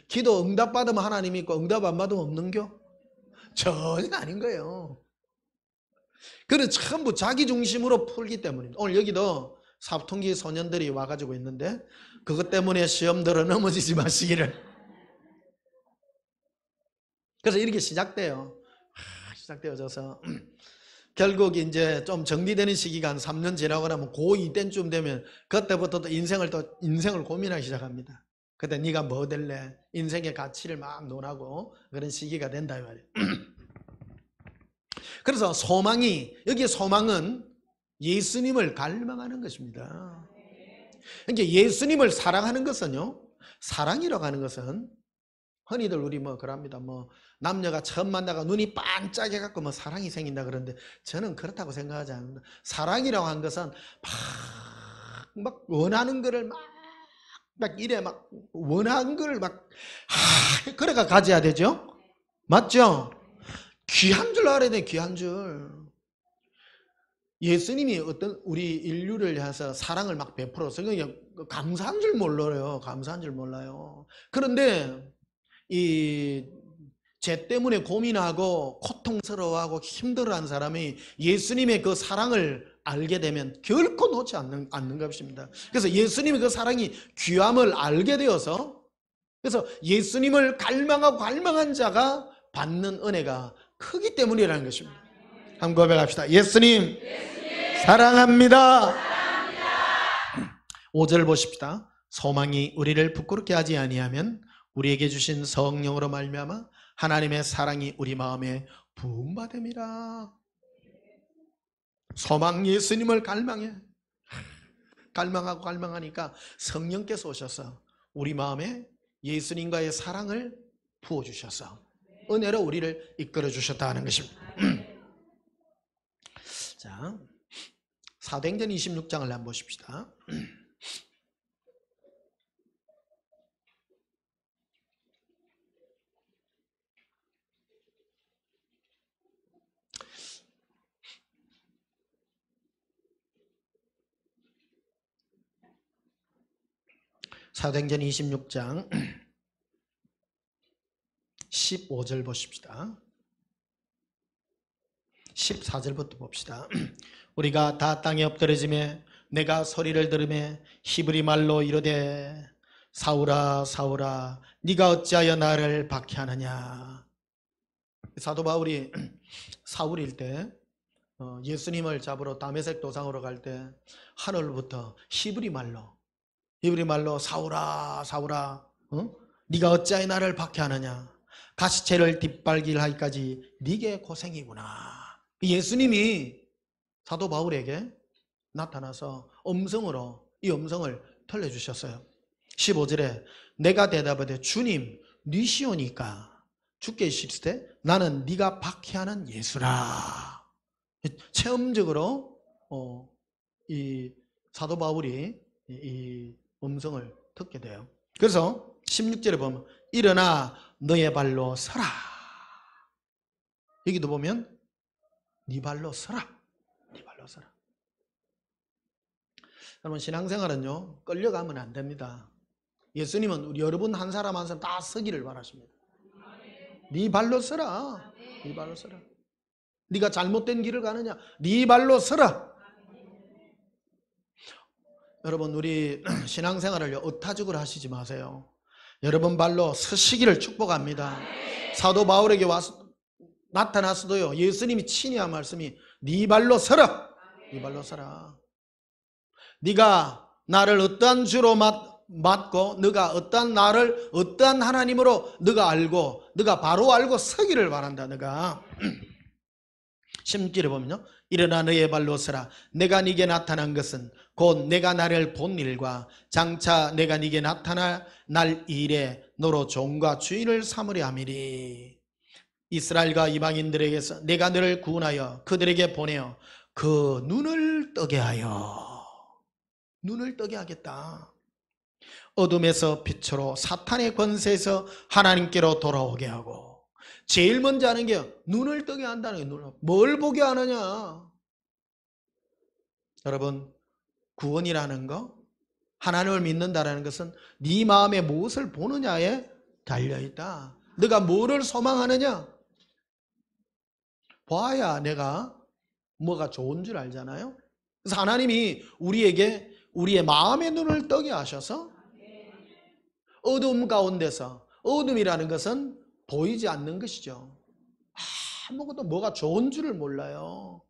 기도 응답 받으면 하나님이 있고 응답 안 받으면 없는겨? 전혀 아닌 거예요. 그는 전부 자기 중심으로 풀기 때문입니다. 오늘 여기도 사업통기 소년들이 와가지고 있는데 그것 때문에 시험 들어 넘어지지 마시기를. 그래서 이렇게 시작돼요. 시작되어져서 결국 이제 좀 정비되는 시기가 한 3년 지나고 나면 고2 때쯤 되면 그때부터 또 인생을 고민하기 시작합니다. 그때 네가 뭐 될래? 인생의 가치를 막 논하고 그런 시기가 된다 이 말이에요. 그래서 여기 소망은 예수님을 갈망하는 것입니다. 그러니까 예수님을 사랑하는 것은요, 사랑이라고 하는 것은 흔히들 우리 그럽니다. 남녀가 처음 만나가 눈이 반짝해 갖고 사랑이 생긴다 그러는데 저는 그렇다고 생각하지 않는다. 사랑이라고 하는 것은 막 원하는 거를 막 이래 막 원하는 거를 막 그래가 가져야 되죠. 맞죠? 귀한 줄 알아야 돼. 귀한 줄. 예수님이 어떤 우리 인류를 향해서 사랑을 막 베풀어서 그냥 감사한 줄 몰라요. 감사한 줄 몰라요. 그런데 이 죄 때문에 고민하고 고통스러워하고 힘들어하는 사람이 예수님의 그 사랑을 알게 되면 결코 놓지 않는 것입니다. 그래서 예수님의 그 사랑이 귀함을 알게 되어서 그래서 예수님을 갈망한 자가 받는 은혜가 크기 때문이라는 것입니다. 한번 고백합시다. 예수님 사랑합니다. 5절 보십시다. 소망이 우리를 부끄럽게 하지 아니하면 우리에게 주신 성령으로 말미암아 하나님의 사랑이 우리 마음에 부음받음이라. 소망 예수님을 갈망하고 갈망하니까 성령께서 오셔서 우리 마음에 예수님과의 사랑을 부어주셔서 은혜로 우리를 이끌어 주셨다 하는 것입니다. 자, 사도행전 26장을 한번 보십시다. 사도행전 26장 15절 보십시다. 14절부터 봅시다. 우리가 다 땅에 엎드러짐에 내가 소리를 들으매 히브리 말로 이르되 사울아 사울아 네가 어찌하여 나를 박해하느냐. 사도 바울이 사울일 때 예수님을 잡으러 다메섹 도상으로 갈 때 하늘로부터 히브리 말로 사울아 사울아 네가 어찌하여 나를 박해하느냐. 가시체를 뒷발길 하기까지 네게 고생이구나. 예수님이 사도 바울에게 나타나서 이 음성을 들려주셨어요. 15절에 내가 대답하되 주님 니시오니까 주께 이르시되 나는 네가 박해하는 예수라. 체험적으로 이 사도 바울이 이 음성을 듣게 돼요. 그래서 16절에 보면 일어나 너의 발로 서라. 여기도 보면 네 발로 서라. 네 발로 서라. 여러분 신앙생활은요 끌려가면 안 됩니다. 예수님은 우리 여러분 한 사람 한 사람 다 서기를 바라십니다. 네 발로 서라. 네 발로 서라. 네가 잘못된 길을 가느냐? 네 발로 서라. 여러분 우리 신앙생활을 의타적으로 하시지 마세요. 여러분 발로 서시기를 축복합니다. 사도 바울에게 와서 나타났어도요 예수님이 친히 한 말씀이 네 발로 서라. 네 발로 서라. 네가 나를 어떠한 주로 맞고 네가 어떠한 하나님으로 네가 알고 네가 바로 알고 서기를 바란다. 네가 16절에 보면요 일어나 너의 발로 서라. 내가 네게 나타난 것은 곧 내가 나를 본 일과 장차 내가 네게 나타날 날 일에 너로 종과 주인을 삼으려 함이리. 이스라엘과 이방인들에게서 내가 너를 구원하여 그들에게 보내어 그 눈을 뜨게 하겠다. 어둠에서 빛으로 사탄의 권세에서 하나님께로 돌아오게 하고 제일 먼저 하는 게 눈을 뜨게 한다는 거예요. 뭘 보게 하느냐. 여러분 구원이라는 거 하나님을 믿는다는 것은 네 마음에 무엇을 보느냐에 달려있다. 네가 뭐를 소망하느냐? 봐야 내가 뭐가 좋은 줄 알잖아요. 그래서 하나님이 우리에게 우리의 마음의 눈을 뜨게 하셔서 어둠 가운데서, 어둠이라는 것은 보이지 않는 것이죠. 아무것도 뭐가 좋은 줄을 몰라요.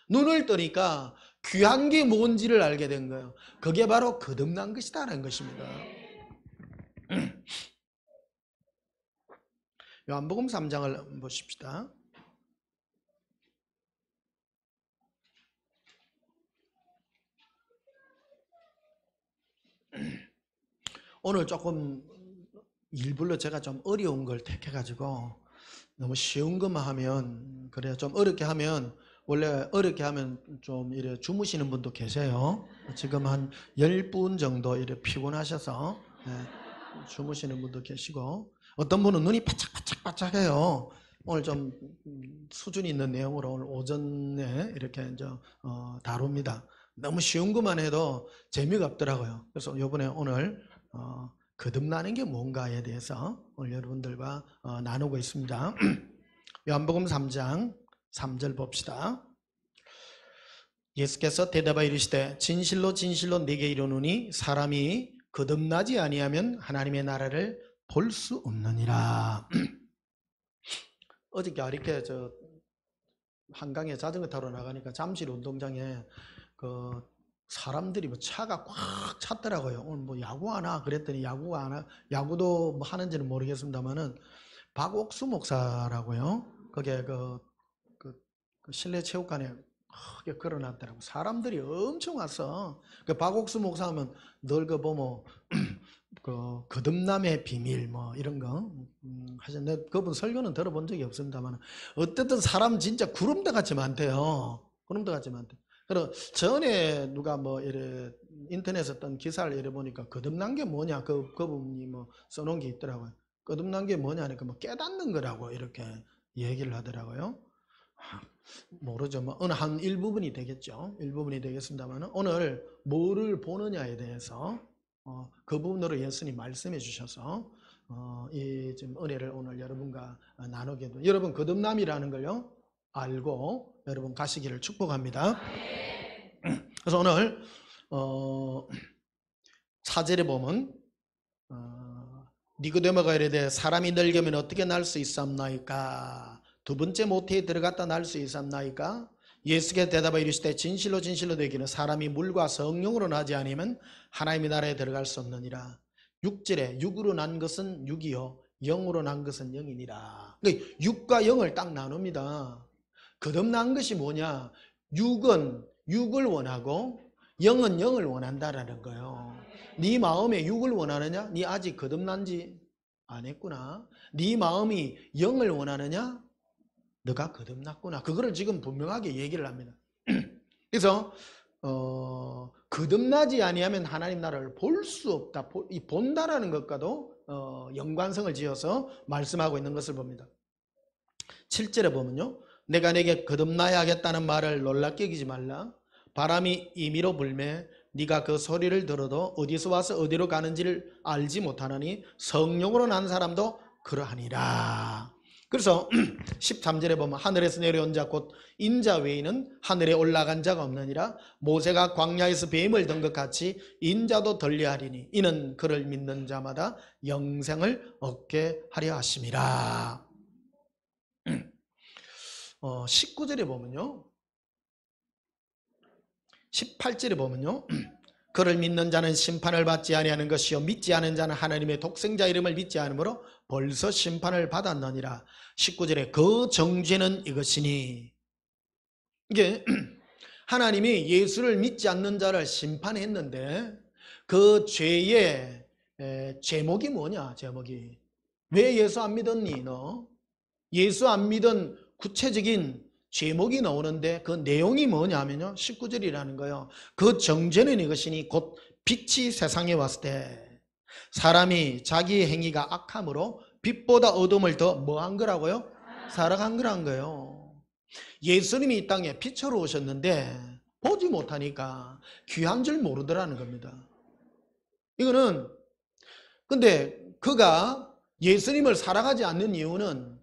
눈을 뜨니까 귀한 게 뭔지를 알게 된 거예요. 그게 바로 거듭난 것이다라는 것입니다. 요한복음 3장을 보십시다. 오늘 조금 일부러 제가 좀 어려운 걸 택해가지고 너무 쉬운 것만 하면, 그래요. 좀 어렵게 하면, 원래 어렵게 하면 좀 이래 주무시는 분도 계세요. 지금 한 10분 정도 이래 피곤하셔서 주무시는 분도 계시고, 어떤 분은 눈이 바짝바짝바짝해요. 오늘 좀 수준 있는 내용으로 오늘 오전에 이렇게 이제 다룹니다. 너무 쉬운 것만 해도 재미가 없더라고요. 그래서 이번에 오늘 거듭나는 게 뭔가에 대해서 오늘 여러분들과 나누고 있습니다. 요한복음 3장 3절 봅시다. 예수께서 대답하여 이르시되 진실로 진실로 네게 이르노니 사람이 거듭나지 아니하면 하나님의 나라를 볼 수 없느니라. 어저께 이렇게 한강에 자전거 타러 나가니까 잠실 운동장에 그 사람들이 뭐 차가 꽉 찼더라고요. 오늘 뭐 야구하나 그랬더니 야구가 하나, 야구도 뭐 하는지는 모르겠습니다만은 박옥수 목사라고요. 거기에 그 실내 체육관에 크게 걸어놨더라고. 사람들이 엄청 왔어. 그 박옥수 목사 하면 늘 그 보면 그 거듭남의 비밀 뭐 이런 거 하셨는데 그분 설교는 들어본 적이 없습니다만 어쨌든 사람 진짜 구름대 같이 많대요. 구름대 같이 많대. 그리고 전에 누가 뭐 이래 인터넷에 뜬 기사를 이래 보니까 거듭난 게 뭐냐 그분이 뭐 써놓은 게 있더라고요. 거듭난 게 뭐냐니까 뭐 깨닫는 거라고 이렇게 얘기를 하더라고요. 모르죠. 뭐 어느 한 일부분이 되겠죠. 일부분이 되겠습니다만 오늘 뭐를 보느냐에 대해서 그 부분으로 예수님 말씀해 주셔서 이 지금 은혜를 오늘 여러분과 나누게 돼. 여러분 거듭남이라는 걸요 알고 여러분 가시기를 축복합니다. 그래서 오늘 4절에 보면 니고데모가 이르되 사람이 늙으면 어떻게 날 수 있사옵나이까? 두 번째 모태에 들어갔다 날 수 있사옵나이까? 예수께서 대답하여 이르시되 진실로 진실로 너희에게는 사람이 물과 성령으로 나지 아니면 하나님의 나라에 들어갈 수 없느니라. 6절에 육으로 난 것은 육이요 영으로 난 것은 영이니라. 그러니까 육과 영을 딱 나눕니다. 거듭난 것이 뭐냐? 육은 육을 원하고 영은 영을 원한다라는 거예요. 네 마음에 육을 원하느냐? 네 아직 거듭난 지 안 했구나. 네 마음이 영을 원하느냐? 너가 거듭났구나. 그거를 지금 분명하게 얘기를 합니다. 그래서 거듭나지 아니하면 하나님 나라를 볼 수 없다. 이 본다라는 것과도 연관성을 지어서 말씀하고 있는 것을 봅니다. 7절에 보면요. 내가 내게 거듭나야 하겠다는 말을 놀랍게 여기지 말라. 바람이 임의로 불매 네가 그 소리를 들어도 어디서 와서 어디로 가는지를 알지 못하느니 성령으로 난 사람도 그러하니라. 그래서 13절에 보면 하늘에서 내려온 자 곧 인자 외에는 하늘에 올라간 자가 없느니라. 모세가 광야에서 뱀을 든 것 같이 인자도 덜리하리니 이는 그를 믿는 자마다 영생을 얻게 하려 하심이라. 19절에 보면요 18절에 보면요 그를 믿는 자는 심판을 받지 아니하는 것이요 믿지 않은 자는 하나님의 독생자 이름을 믿지 않으므로 벌써 심판을 받았느니라. 19절에 그 정죄는 이것이니, 이게 하나님이 예수를 믿지 않는 자를 심판했는데 그 죄의 제목이 뭐냐? 제목이 왜 예수 안 믿었니 너? 예수 안 믿은 구체적인 제목이 나오는데 그 내용이 뭐냐면요 19절이라는 거예요. 그 정죄는 이것이니 곧 빛이 세상에 왔을 때 사람이 자기의 행위가 악함으로 빛보다 어둠을 더 뭐한 거라고요? 살아간 거란 거예요. 예수님이 이 땅에 빛으로 오셨는데 보지 못하니까 귀한 줄 모르더라는 겁니다. 이거는 근데 그가 예수님을 사랑하지 않는 이유는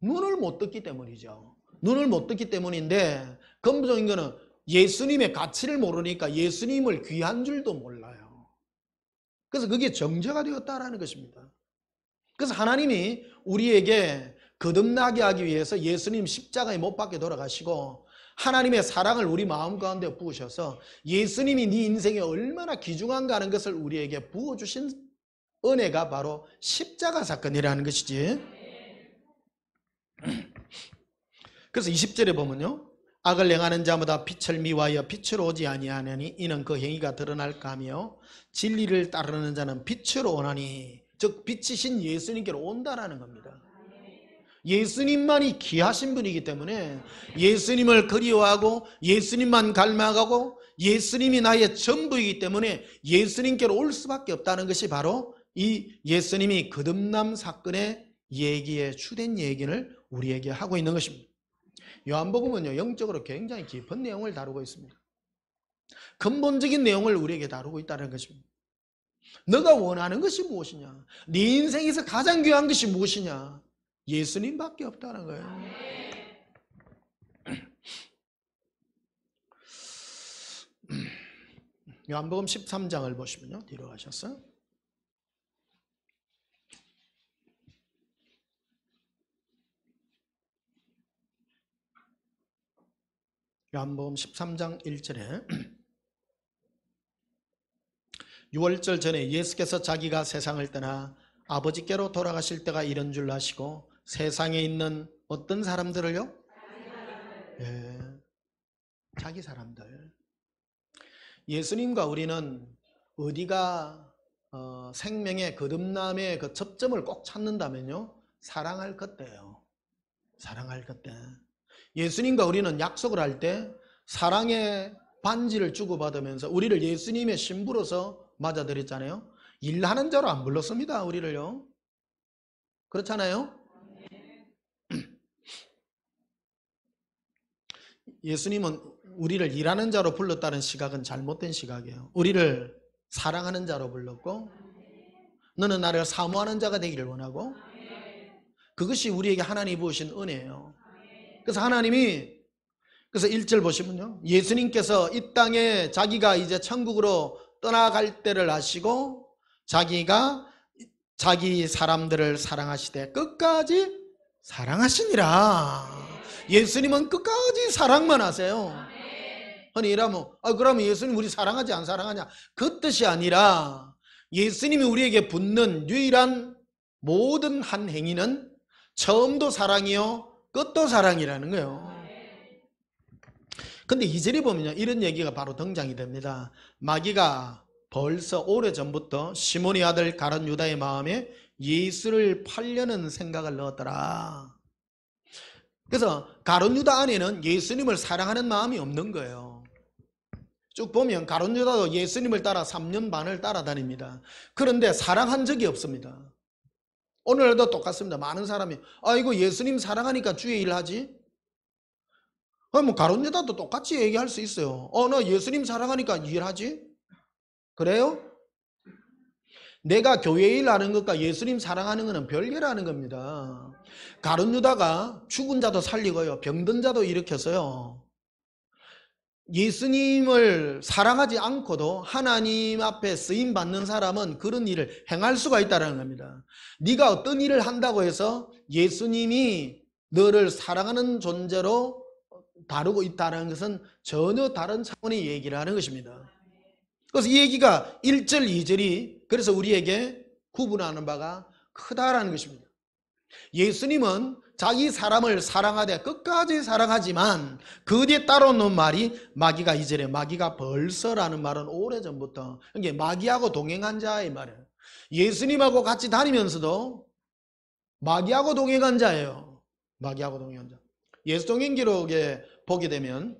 눈을 못 떴기 때문이죠. 눈을 못 떴기 때문인데 근본적인 거는 예수님의 가치를 모르니까 예수님을 귀한 줄도 몰라요. 그래서 그게 정죄가 되었다라는 것입니다. 그래서 하나님이 우리에게 거듭나게 하기 위해서 예수님 십자가에 못 박혀 돌아가시고 하나님의 사랑을 우리 마음 가운데 부으셔서 예수님이 네 인생에 얼마나 귀중한가 하는 것을 우리에게 부어주신 은혜가 바로 십자가 사건이라는 것이지. 그래서 20절에 보면요. 악을 행하는 자마다 빛을 미워하여 빛으로 오지 아니하느니 이는 그 행위가 드러날까 하며 진리를 따르는 자는 빛으로 오나니 즉 빛이신 예수님께로 온다라는 겁니다. 예수님만이 귀하신 분이기 때문에 예수님을 그리워하고 예수님만 갈망하고 예수님이 나의 전부이기 때문에 예수님께로 올 수밖에 없다는 것이 바로 이 예수님이 거듭남 사건의 얘기에 주된 얘기를 우리에게 하고 있는 것입니다. 요한복음은요, 영적으로 굉장히 깊은 내용을 다루고 있습니다. 근본적인 내용을 우리에게 다루고 있다는 것입니다. 너가 원하는 것이 무엇이냐? 네 인생에서 가장 귀한 것이 무엇이냐? 예수님밖에 없다는 거예요. 요한복음 13장을 보시면요. 뒤로 가셨어요. 요한복음 13장 1절에 6월절 전에 예수께서 자기가 세상을 떠나 아버지께로 돌아가실 때가 이런 줄 아시고 세상에 있는 어떤 사람들을요? 예, 자기 사람들. 예수님과 우리는 어디가 생명의 거듭남의 그 접점을 꼭 찾는다면요, 사랑할 그때예요. 사랑할 그때. 예수님과 우리는 약속을 할 때 사랑의 반지를 주고받으면서 우리를 예수님의 신부로서 맞아들였잖아요. 일하는 자로 안 불렀습니다. 우리를요. 그렇잖아요. 예수님은 우리를 일하는 자로 불렀다는 시각은 잘못된 시각이에요. 우리를 사랑하는 자로 불렀고 너는 나를 사모하는 자가 되기를 원하고 그것이 우리에게 하나님이 부으신 은혜예요. 그래서 하나님이 그래서 1절 보시면요. 예수님께서 이 땅에 자기가 이제 천국으로 떠나갈 때를 아시고 자기가 자기 사람들을 사랑하시되 끝까지 사랑하시니라. 예수님은 끝까지 사랑만 하세요. 아니 이러면 그러면 예수님 우리 사랑하지 안 사랑하냐? 그 뜻이 아니라 예수님이 우리에게 붙는 유일한 모든 한 행위는 처음도 사랑이요 끝도 사랑이라는 거예요. 근데 2절에 보면요 이런 얘기가 바로 등장이 됩니다. 마귀가 벌써 오래전부터 시몬의 아들 가룟 유다의 마음에 예수를 팔려는 생각을 넣었더라. 그래서 가룟 유다 안에는 예수님을 사랑하는 마음이 없는 거예요. 쭉 보면 가룟 유다도 예수님을 따라 3년 반을 따라다닙니다. 그런데 사랑한 적이 없습니다. 오늘도 똑같습니다. 많은 사람이 이거 예수님 사랑하니까 주의 일하지. 뭐 가룟 유다도 똑같이 얘기할 수 있어요. 나 예수님 사랑하니까 일하지. 그래요? 내가 교회 일하는 것과 예수님 사랑하는 것은 별개라는 겁니다. 가룟 유다가 죽은 자도 살리고요 병든 자도 일으켰어요. 예수님을 사랑하지 않고도 하나님 앞에 쓰임 받는 사람은 그런 일을 행할 수가 있다는 겁니다. 네가 어떤 일을 한다고 해서 예수님이 너를 사랑하는 존재로 다루고 있다는 것은 전혀 다른 차원의 얘기를 하는 것입니다. 그래서 이 얘기가 1절, 2절이 그래서 우리에게 구분하는 바가 크다라는 것입니다. 예수님은 자기 사람을 사랑하되 끝까지 사랑하지만 그 뒤에 따라오는 말이 마귀가 2절에 마귀가 벌써라는 말은 오래전부터 이게 마귀하고 동행한 자의 말이에요. 예수님하고 같이 다니면서도 마귀하고 동행한 자예요. 마귀하고 동행한 자. 예수동행 기록에 보게 되면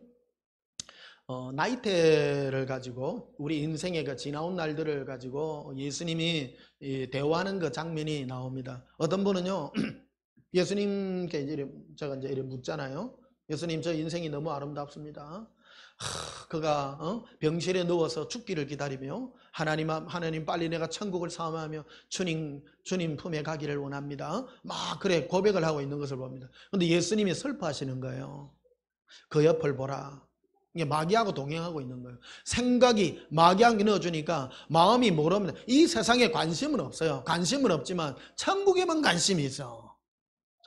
나이테를 가지고 우리 인생의 그 지나온 날들을 가지고 예수님이 대화하는 그 장면이 나옵니다. 어떤 분은요 제가 이제 이렇게 묻잖아요. 예수님 저 인생이 너무 아름답습니다. 그가 병실에 누워서 죽기를 기다리며 하나님 빨리 내가 천국을 사모하며 주님 품에 가기를 원합니다. 막 그래 고백을 하고 있는 것을 봅니다. 그런데 예수님이 슬퍼하시는 거예요. 그 옆을 보라. 이게 마귀하고 동행하고 있는 거예요. 생각이 마귀하게 넣어주니까 마음이 모릅니다. 이 세상에 관심은 없어요. 관심은 없지만 천국에만 관심이 있어.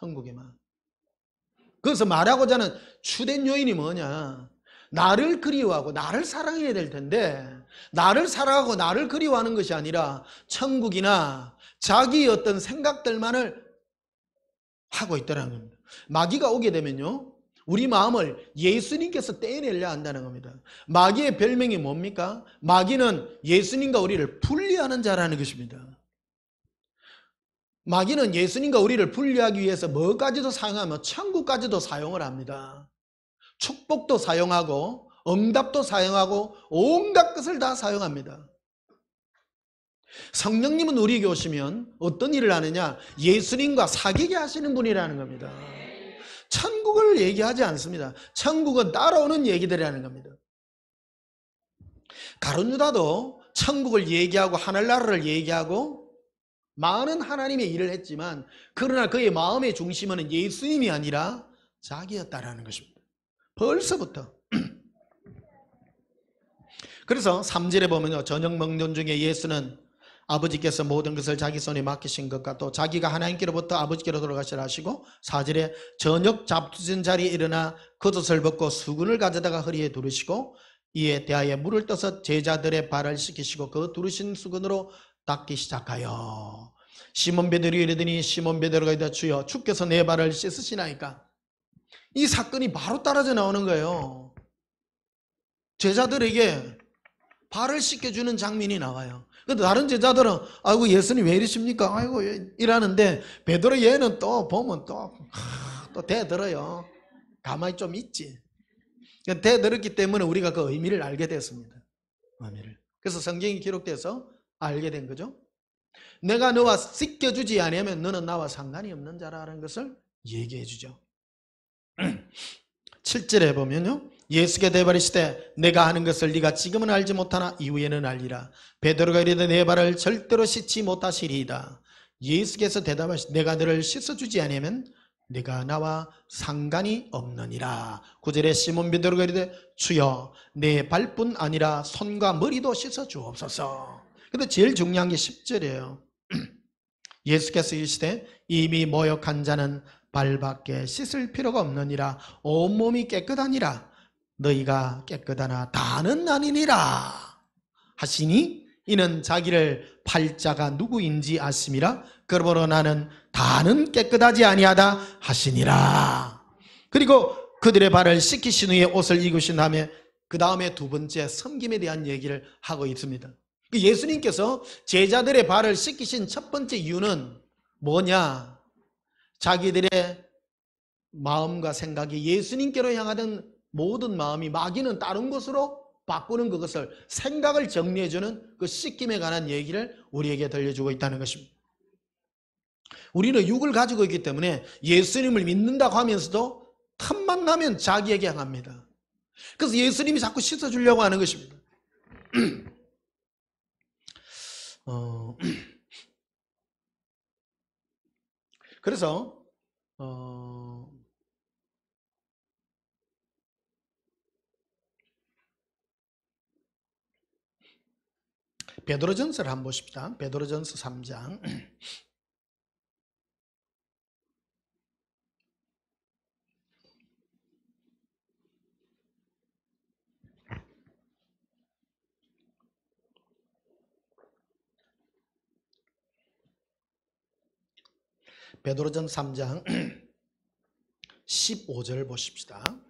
천국에만. 그래서 말하고자 하는 주된 요인이 뭐냐? 나를 그리워하고 나를 사랑해야 될 텐데 나를 사랑하고 나를 그리워하는 것이 아니라 천국이나 자기의 어떤 생각들만을 하고 있다는 겁니다. 마귀가 오게 되면요, 우리 마음을 예수님께서 떼내려 한다는 겁니다. 마귀의 별명이 뭡니까? 마귀는 예수님과 우리를 분리하는 자라는 것입니다. 마귀는 예수님과 우리를 분리하기 위해서 뭐까지도 사용하며 천국까지도 사용을 합니다. 축복도 사용하고 응답도 사용하고 온갖 것을 다 사용합니다. 성령님은 우리에게 오시면 어떤 일을 하느냐? 예수님과 사귀게 하시는 분이라는 겁니다. 천국을 얘기하지 않습니다. 천국은 따라오는 얘기들이라는 겁니다. 가룟 유다도 천국을 얘기하고 하늘나라를 얘기하고 많은 하나님의 일을 했지만 그러나 그의 마음의 중심은 예수님이 아니라 자기였다라는 것입니다. 벌써부터. 그래서 3절에 보면요, 저녁 먹는 중에 예수는 아버지께서 모든 것을 자기 손에 맡기신 것과 또 자기가 하나님께로부터 아버지께로 돌아가시라 하시고 4절에 저녁 잡수신 자리에 일어나 겉옷을 벗고 수건을 가져다가 허리에 두르시고 이에 대하여 물을 떠서 제자들의 발을 씻기시고 그 두르신 수건으로 닦기 시작하여 시몬 베드로에게 이르더니 시몬 베드로가 이르되 주여 주께서 내 발을 씻으시나이까. 이 사건이 바로 따라져 나오는 거예요. 제자들에게 발을 씻겨주는 장면이 나와요. 근데 다른 제자들은 아이고 예수님 왜 이러십니까? 아이고 이러는데 베드로 얘는 또 보면 또 대들어요. 가만히 좀 있지. 대들었기 때문에 우리가 그 의미를 알게 됐습니다. 의미를. 그래서 성경이 기록돼서 알게 된 거죠. 내가 너와 씻겨주지 않으면 너는 나와 상관이 없는 자라는 것을 얘기해 주죠. 7절에 보면요, 예수께 대바리시되 내가 하는 것을 네가 지금은 알지 못하나 이후에는 알리라. 베드로가 이르되 내 발을 절대로 씻지 못하시리이다. 예수께서 대답하시되 내가 너를 씻어주지 않으면 네가 나와 상관이 없느니라. 9절에 시몬 베드로가 이르되 주여 내 발뿐 아니라 손과 머리도 씻어 주옵소서. 근데 제일 중요한 게 10절이에요. 예수께서 이르시되 이미 모욕한 자는 발밖에 씻을 필요가 없느니라. 온몸이 깨끗하니라. 너희가 깨끗하나 다는 아니니라 하시니 이는 자기를 팔자가 누구인지 아심이라. 그러므로 나는 다는 깨끗하지 아니하다 하시니라. 그리고 그들의 발을 씻기신 후에 옷을 입으신 다음에 그 다음에 두 번째 섬김에 대한 얘기를 하고 있습니다. 예수님께서 제자들의 발을 씻기신 첫 번째 이유는 뭐냐? 자기들의 마음과 생각이 예수님께로 향하던 모든 마음이 마귀는 다른 것으로 바꾸는 그것을 생각을 정리해주는 그 씻김에 관한 얘기를 우리에게 들려주고 있다는 것입니다. 우리는 육을 가지고 있기 때문에 예수님을 믿는다고 하면서도 틈만 나면 자기에게 향합니다. 그래서 예수님이 자꾸 씻어주려고 하는 것입니다. 그래서 베드로전서를 한번 보십시다. 베드로전서 3장. 베드로전 3장 15절 보십시다.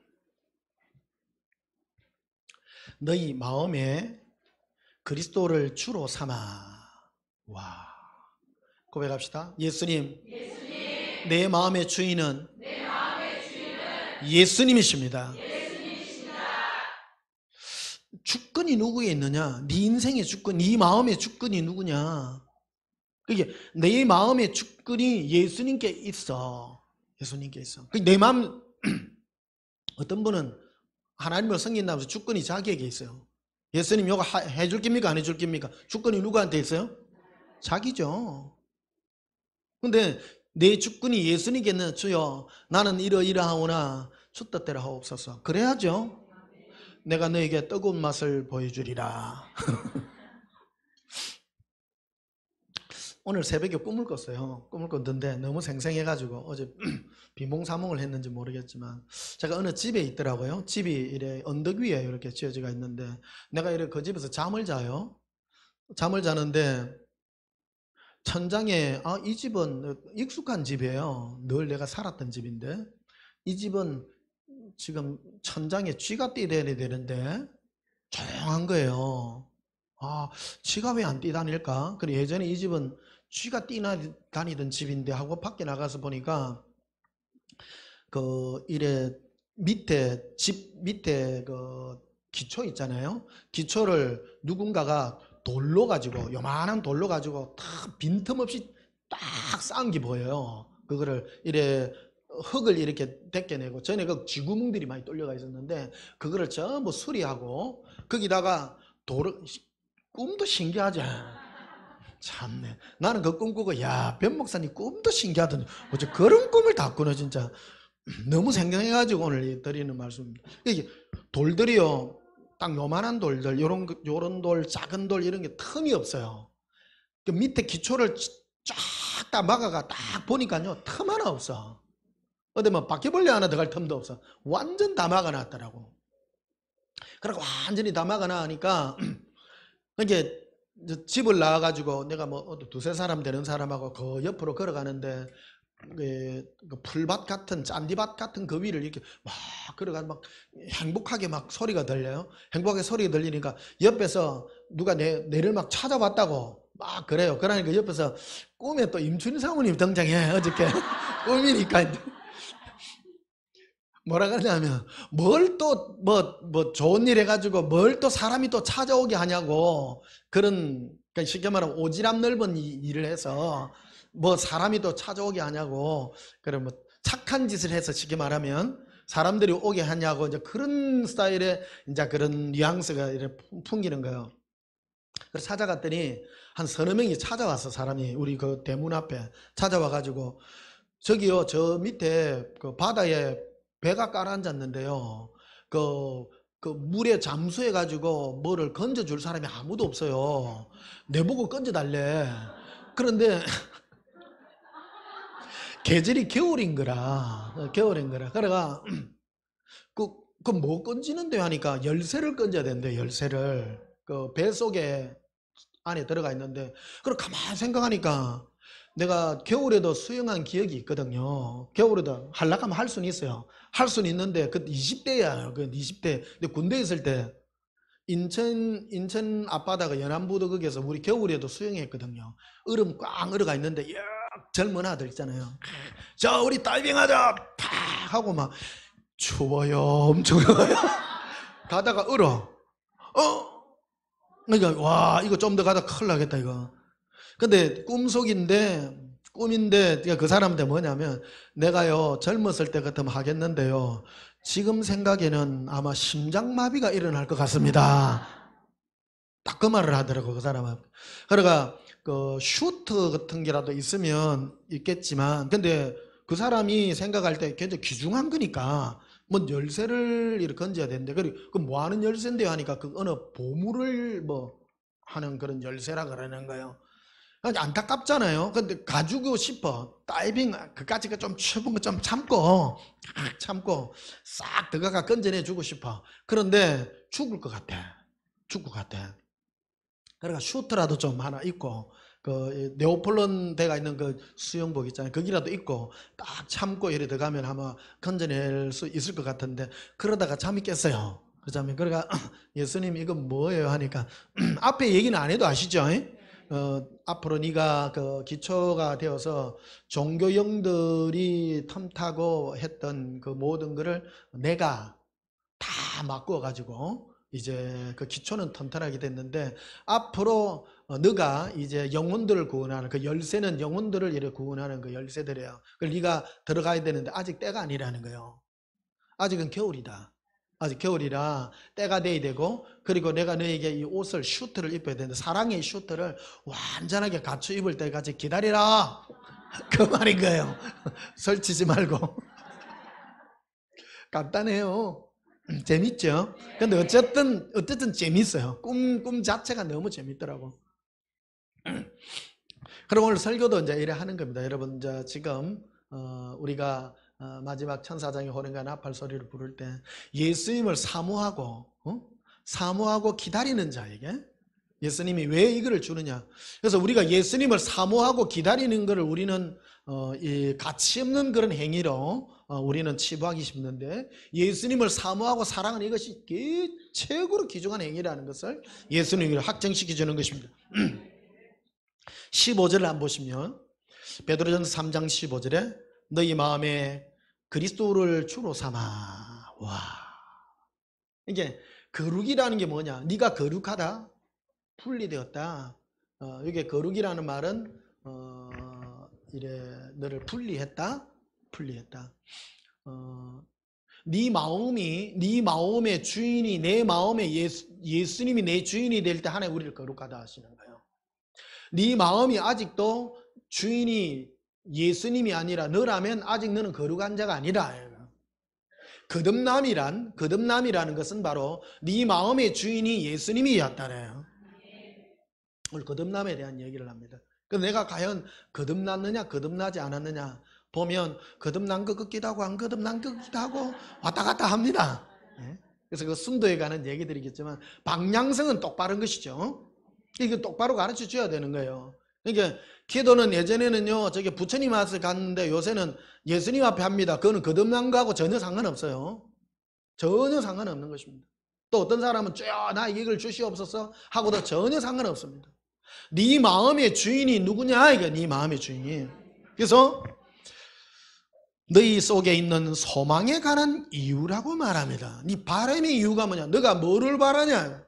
너희 마음에 그리스도를 주로 삼아. 와, 고백합시다. 예수님, 내 마음의 주인은 예수님이십니다. 주권이 누구에 있느냐? 네 인생의 주권, 네 마음의 주권이 누구냐? 그게 내 마음의 주권이 예수님께 있어. 예수님께 있어. 내 마음, 어떤 분은 하나님을 섬긴다면서 주권이 자기에게 있어요. 예수님 이거 해줄 깁니까? 안 해줄 깁니까? 주권이 누구한테 있어요? 자기죠. 근데 내 주권이 예수님께는 주여 나는 이러이러하오나 주 뜻대로 하옵소서. 그래야죠. 내가 너에게 뜨거운 맛을 보여주리라. 오늘 새벽에 꿈을 꿨어요. 꿈을 꿨는데 너무 생생해가지고 어제 비몽사몽을 했는지 모르겠지만 제가 어느 집에 있더라고요. 집이 이래 언덕 위에 이렇게 지어지가 있는데 내가 이렇게 그 집에서 잠을 자요. 잠을 자는데 천장에 이 집은 익숙한 집이에요. 늘 내가 살았던 집인데 이 집은 지금 천장에 쥐가 뛰어다녀야 되는데 조용한 거예요. 쥐가 왜 안 뛰다닐까? 그리고 예전에 이 집은 쥐가 뛰다니던 집인데 하고 밖에 나가서 보니까 그 이래 밑에 집 밑에 그 기초 있잖아요. 기초를 누군가가 돌로 가지고 요만한 돌로 가지고 탁 빈틈없이 딱 쌓은 게 보여요. 그거를 이래 흙을 이렇게 벗겨내고 전에 그 쥐구멍들이 많이 뚫려가 있었는데 그거를 전부 수리하고 거기다가 돌을 꿈도 신기하지. 참네. 나는 그 꿈 꾸고 야, 변 목사님 꿈도 신기하더니 어째 그런 꿈을 다 꾸네 진짜. 너무 생경해가지고 오늘 드리는 말씀입니다. 이게 돌들이요, 딱 요만한 돌들, 요런 돌, 작은 돌 이런 게 틈이 없어요. 그 밑에 기초를 쫙 다 막아가 딱 보니까요, 틈 하나 없어. 어디 뭐 바퀴벌레 하나 들어갈 틈도 없어. 완전 다 막아놨더라고. 그러고 완전히 다 막아놔니까 이게 집을 나와가지고 내가 뭐 두세 사람 되는 사람하고 그 옆으로 걸어가는데 그 풀밭 같은 짠디밭 같은 그 위를 이렇게 막 걸어가면 막 행복하게 막 소리가 들려요. 행복하게 소리가 들리니까 옆에서 누가 내를 막 찾아왔다고 막 그래요. 그러니까 옆에서 꿈에 또 임춘희 사모님 등장해. 어저께 꿈이니까 뭐라 그러냐면 뭘 또 뭐 좋은 일 해가지고 뭘 또 사람이 또 찾아오게 하냐고. 그런 그러니까 쉽게 말하면 오지랖 넓은 일을 해서 뭐 사람이 또 찾아오게 하냐고. 그럼 뭐 착한 짓을 해서 쉽게 말하면 사람들이 오게 하냐고. 이제 그런 스타일의 이제 그런 뉘앙스가 이렇게 풍기는 거예요. 그래서 찾아갔더니 한 서너 명이 찾아왔어. 사람이 우리 그 대문 앞에 찾아와 가지고 저기요, 저 밑에 그 바다에 배가 깔아앉았는데요. 그 물에 잠수해가지고 뭐를 건져줄 사람이 아무도 없어요. 내보고 건져달래. 그런데 계절이 겨울인 거라. 겨울인 거라. 그래가 그 뭐 건지는데 하니까 열쇠를 건져야 된대. 열쇠를 그 배 속에 안에 들어가 있는데 그걸 가만히 생각하니까 내가 겨울에도 수영한 기억이 있거든요. 겨울에도 하려면 할 수는 있어요. 할 수는 있는데 그 20대야. 그 20대. 근데 군대에 있을 때 인천 앞바다가 연안부도 거기에서 우리 겨울에도 수영했거든요. 얼음 꽉 얼어가 있는데 역 젊은 아들 있잖아요. 자, 우리 다이빙하자. 팍 하고 막 추워요. 엄청 추워요. 가다가 얼어. 그러니까 와, 이거 좀 더 가다 큰일 나겠다 이거. 근데 꿈인데 그 사람한테 뭐냐면 내가요 젊었을 때 같으면 하겠는데요 지금 생각에는 아마 심장마비가 일어날 것 같습니다. 딱 그 말을 하더라고 그 사람은. 그러니까 그 슈트 같은 게라도 있으면 있겠지만 근데 그 사람이 생각할 때 굉장히 귀중한 거니까 뭐 열쇠를 이렇게 건져야 되는데 그리고 그 뭐 하는 열쇠인데요 하니까 그 어느 보물을 뭐 하는 그런 열쇠라 그러는 거예요. 안타깝잖아요. 근데 가지고 싶어. 다이빙 그까짓 거 좀 좁은 거 좀 참고 싹 들어가 건져내 주고 싶어. 그런데 죽을 것 같아. 죽을 것 같아. 그러니까 슈트라도 좀 하나 입고 그 네오폴론 대가 있는 그 수영복 있잖아요. 거기라도 입고 딱 참고 이래 들어가면 아마 건져낼 수 있을 것 같은데 그러다가 잠이 깼어요. 그러자면 그러니까 예수님 이거 뭐예요 하니까 앞에 얘기는 안 해도 아시죠? 앞으로 네가 그 기초가 되어서 종교형들이 틈타고 했던 그 모든 거를 내가 다 바꾸어 가지고 이제 그 기초는 튼튼하게 됐는데 앞으로 너가 이제 영혼들을 구원하는 그 열쇠는 영혼들을 이렇게 구원하는 그 열쇠들이에요. 그걸 네가 들어가야 되는데 아직 때가 아니라는 거예요. 아직은 겨울이다. 아직 겨울이라 때가 돼야 되고, 그리고 내가 너에게 이 옷을 슈트를 입어야 되는데 사랑의 슈트를 완전하게 갖춰 입을 때까지 기다리라. 그 말인 거예요. 설치지 말고. 간단해요. 재밌죠? 근데 어쨌든 재밌어요. 꿈 자체가 너무 재밌더라고. 그럼 오늘 설교도 이제 이래 하는 겁니다. 여러분, 이제 지금, 우리가 마지막 천사장의 호령과 나팔 소리를 부를 때 예수님을 사모하고 기다리는 자에게 예수님이 왜 이거를 주느냐. 그래서 우리가 예수님을 사모하고 기다리는 것을 우리는 이 가치 없는 그런 행위로 우리는 치부하기 쉽는데, 예수님을 사모하고 사랑하는 이것이 최고로 귀중한 행위라는 것을 예수님이 확정시켜 주는 것입니다. 15절을 한번 보시면 베드로전서 3장 15절에 너희 마음에 그리스도를 주로 삼아. 와, 이게 거룩이라는 게 뭐냐? 네가 거룩하다, 분리되었다. 이게 거룩이라는 말은 이래 너를 분리했다. 네 마음의 주인이 내 마음에 예수님이 내 주인이 될 때 하나님 우리를 거룩하다 하시는 거예요. 네 마음이 아직도 주인이 예수님이 아니라 너라면 아직 너는 거룩한 자가 아니라. 거듭남이라는 것은 바로 네 마음의 주인이 예수님이었다래요. 오늘 거듭남에 대한 얘기를 합니다. 그래서 내가 과연 거듭났느냐 거듭나지 않았느냐 보면 거듭난 것 같기도 하고 안 거듭난 것 같기도 하고 왔다 갔다 합니다. 그래서 그 순도에 관한 얘기들이겠지만 방향성은 똑바른 것이죠. 이거 똑바로 가르쳐 줘야 되는 거예요. 그러니까 기도는 예전에는요, 저기 부처님 앞에 갔는데 요새는 예수님 앞에 합니다. 그거는 거듭난 거하고 전혀 상관없어요. 전혀 상관없는 것입니다. 또 어떤 사람은 나에게 이걸 주시옵소서 하고도 전혀 상관없습니다. 네 마음의 주인이 누구냐? 이게 네 마음의 주인이. 그래서 너희 속에 있는 소망에 관한 이유라고 말합니다. 네 바람의 이유가 뭐냐? 너가 뭐를 바라냐?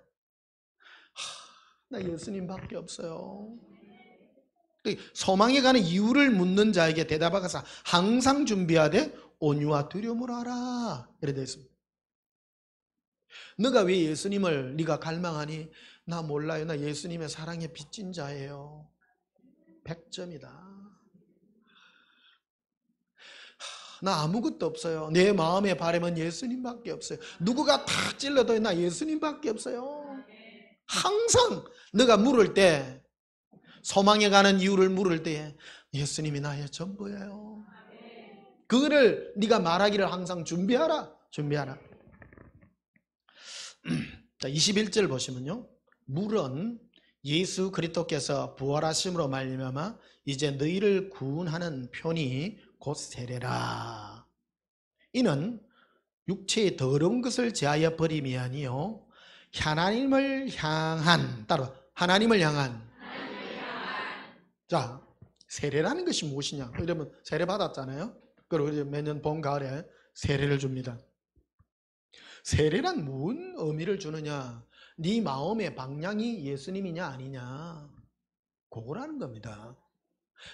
나 예수님밖에 없어요. 소망에 관한 이유를 묻는 자에게 대답하고서 항상 준비하되 온유와 두려움을 하라. 이래 되어 있습니다. 너가 왜 예수님을 네가 갈망하니? 나 몰라요. 나 예수님의 사랑에 빚진 자예요. 100점이다. 나 아무것도 없어요. 내 마음의 바람은 예수님밖에 없어요. 누구가 탁 찔러도 나 예수님밖에 없어요. 항상 너가 물을 때, 소망에 가는 이유를 물을 때 예수님이 나의 전부예요. 그거를 네가 말하기를 항상 준비하라. 자, 21절 보시면요. 물은 예수 그리스도께서 부활하심으로 말미암아 이제 너희를 구원하는 편이 곧 세례라. 이는 육체의 더러운 것을 제하여 버림이 아니요 하나님을 향한, 따로 하나님을 향한. 자, 세례라는 것이 무엇이냐? 이러면 세례 받았잖아요. 그리고 매년 봄 가을에 세례를 줍니다. 세례란 무슨 의미를 주느냐? 네 마음의 방향이 예수님이냐 아니냐, 그거라는 겁니다.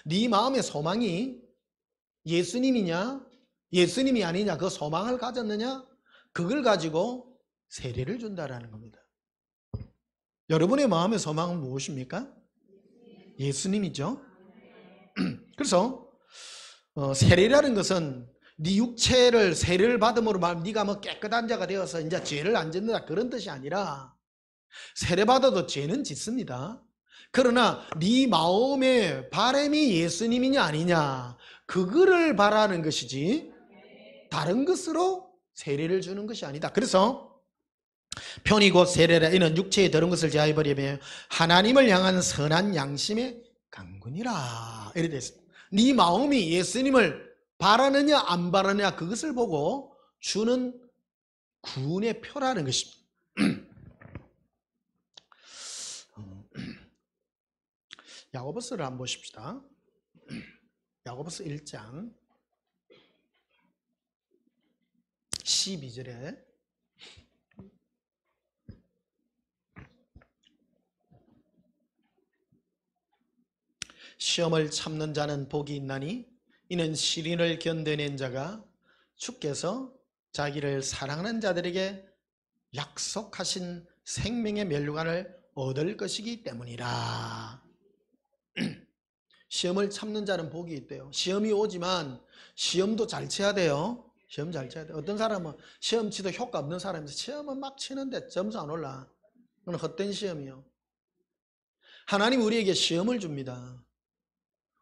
네 마음의 소망이 예수님이냐 예수님이 아니냐, 그 소망을 가졌느냐, 그걸 가지고 세례를 준다라는 겁니다. 여러분의 마음의 소망은 무엇입니까? 예수님이죠. 그래서 세례라는 것은 네 육체를 세례를 받음으로 말하면 네가 뭐 깨끗한 자가 되어서 이제 죄를 안 짓는다 그런 뜻이 아니라, 세례 받아도 죄는 짓습니다. 그러나 네 마음의 바람이 예수님이냐 아니냐, 그거를 바라는 것이지 다른 것으로 세례를 주는 것이 아니다. 그래서 편이 곧 세례라. 이는 육체의 더러운 것을 제하여 버리며 하나님을 향한 선한 양심의 강군이라. 이렇게 되어 있습니다. 네 마음이 예수님을 바라느냐 안 바라느냐, 그것을 보고 주는 구원의 표라는 것입니다. 야고보서를 한번 보십시다. 야고보서 1장 12절에 시험을 참는 자는 복이 있나니 이는 시련을 견뎌낸 자가 주께서 자기를 사랑하는 자들에게 약속하신 생명의 면류관을 얻을 것이기 때문이라. 시험을 참는 자는 복이 있대요. 시험이 오지만 시험도 잘 쳐야 돼요. 시험 잘 쳐야 돼요. 어떤 사람은 시험 치도 효과 없는 사람이 시험은 막 치는데 점수 안 올라. 그건 헛된 시험이요. 하나님 우리에게 시험을 줍니다.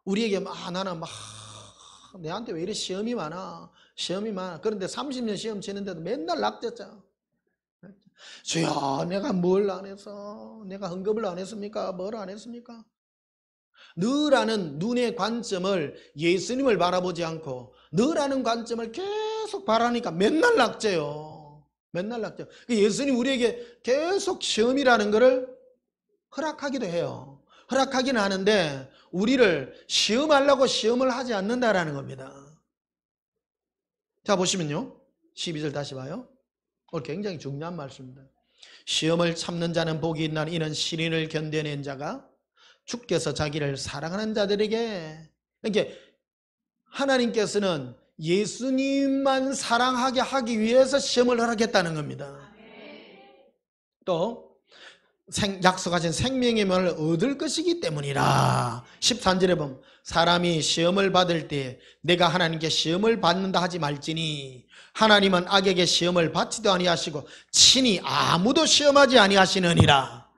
우리에게 나는 내한테 왜 이래 시험이 많아. 시험이 많아. 그런데 30년 시험 치는데도 맨날 낙제자. 주여, 내가 뭘 안 해서, 내가 헌금을 안 했습니까? 뭘 안 했습니까? 너라는 눈의 관점을 예수님을 바라보지 않고 너라는 관점을 계속 바라니까 맨날 낙제요. 맨날 낙제. 예수님 우리에게 계속 시험이라는 것을 허락하기도 해요. 허락하기는 하는데 우리를 시험하려고 시험을 하지 않는다라는 겁니다. 자, 보시면요. 12절 다시 봐요. 오늘 굉장히 중요한 말씀입니다. 시험을 참는 자는 복이 있나니 이는 시련을 견뎌낸 자가 주께서 자기를 사랑하는 자들에게, 이렇게 하나님께서는 예수님만 사랑하게 하기 위해서 시험을 허락했다는 겁니다. 또 약속하신 생명의 면을 얻을 것이기 때문이라. 13절에 보면 사람이 시험을 받을 때 내가 하나님께 시험을 받는다 하지 말지니 하나님은 악에게 시험을 받지도 아니하시고 친히 아무도 시험하지 아니하시느니라.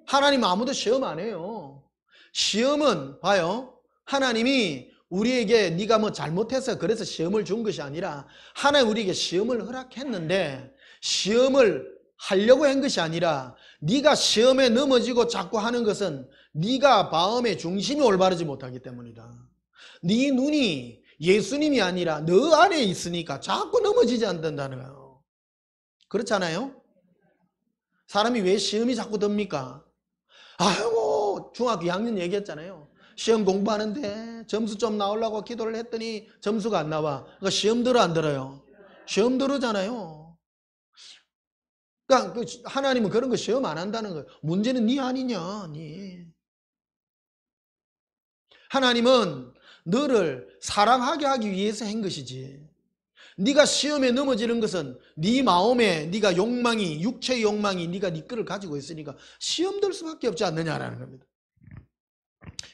하나님은 아무도 시험 안 해요. 시험은 봐요. 하나님이 우리에게 네가 뭐 잘못해서 그래서 시험을 준 것이 아니라 하나님 우리에게 시험을 허락했는데 시험을 하려고 한 것이 아니라 네가 시험에 넘어지고 자꾸 하는 것은 네가 마음의 중심이 올바르지 못하기 때문이다. 네 눈이 예수님이 아니라 너 안에 있으니까 자꾸 넘어지지 않는다는 거예요. 그렇잖아요? 사람이 왜 시험이 자꾸 듭니까? 아이고, 중학교 2학년 얘기했잖아요. 시험 공부하는데 점수 좀 나오려고 기도를 했더니 점수가 안 나와. 그러니까 시험 들어 안 들어요? 시험 들어잖아요. 그러니까 하나님은 그런 거 시험 안 한다는 거예요. 문제는 네 아니냐, 네. 하나님은 너를 사랑하게 하기 위해서 한 것이지. 네가 시험에 넘어지는 것은 네 마음에 네가 욕망이, 육체의 욕망이 네가 네 거를 가지고 있으니까 시험 들 수밖에 없지 않느냐라는 겁니다.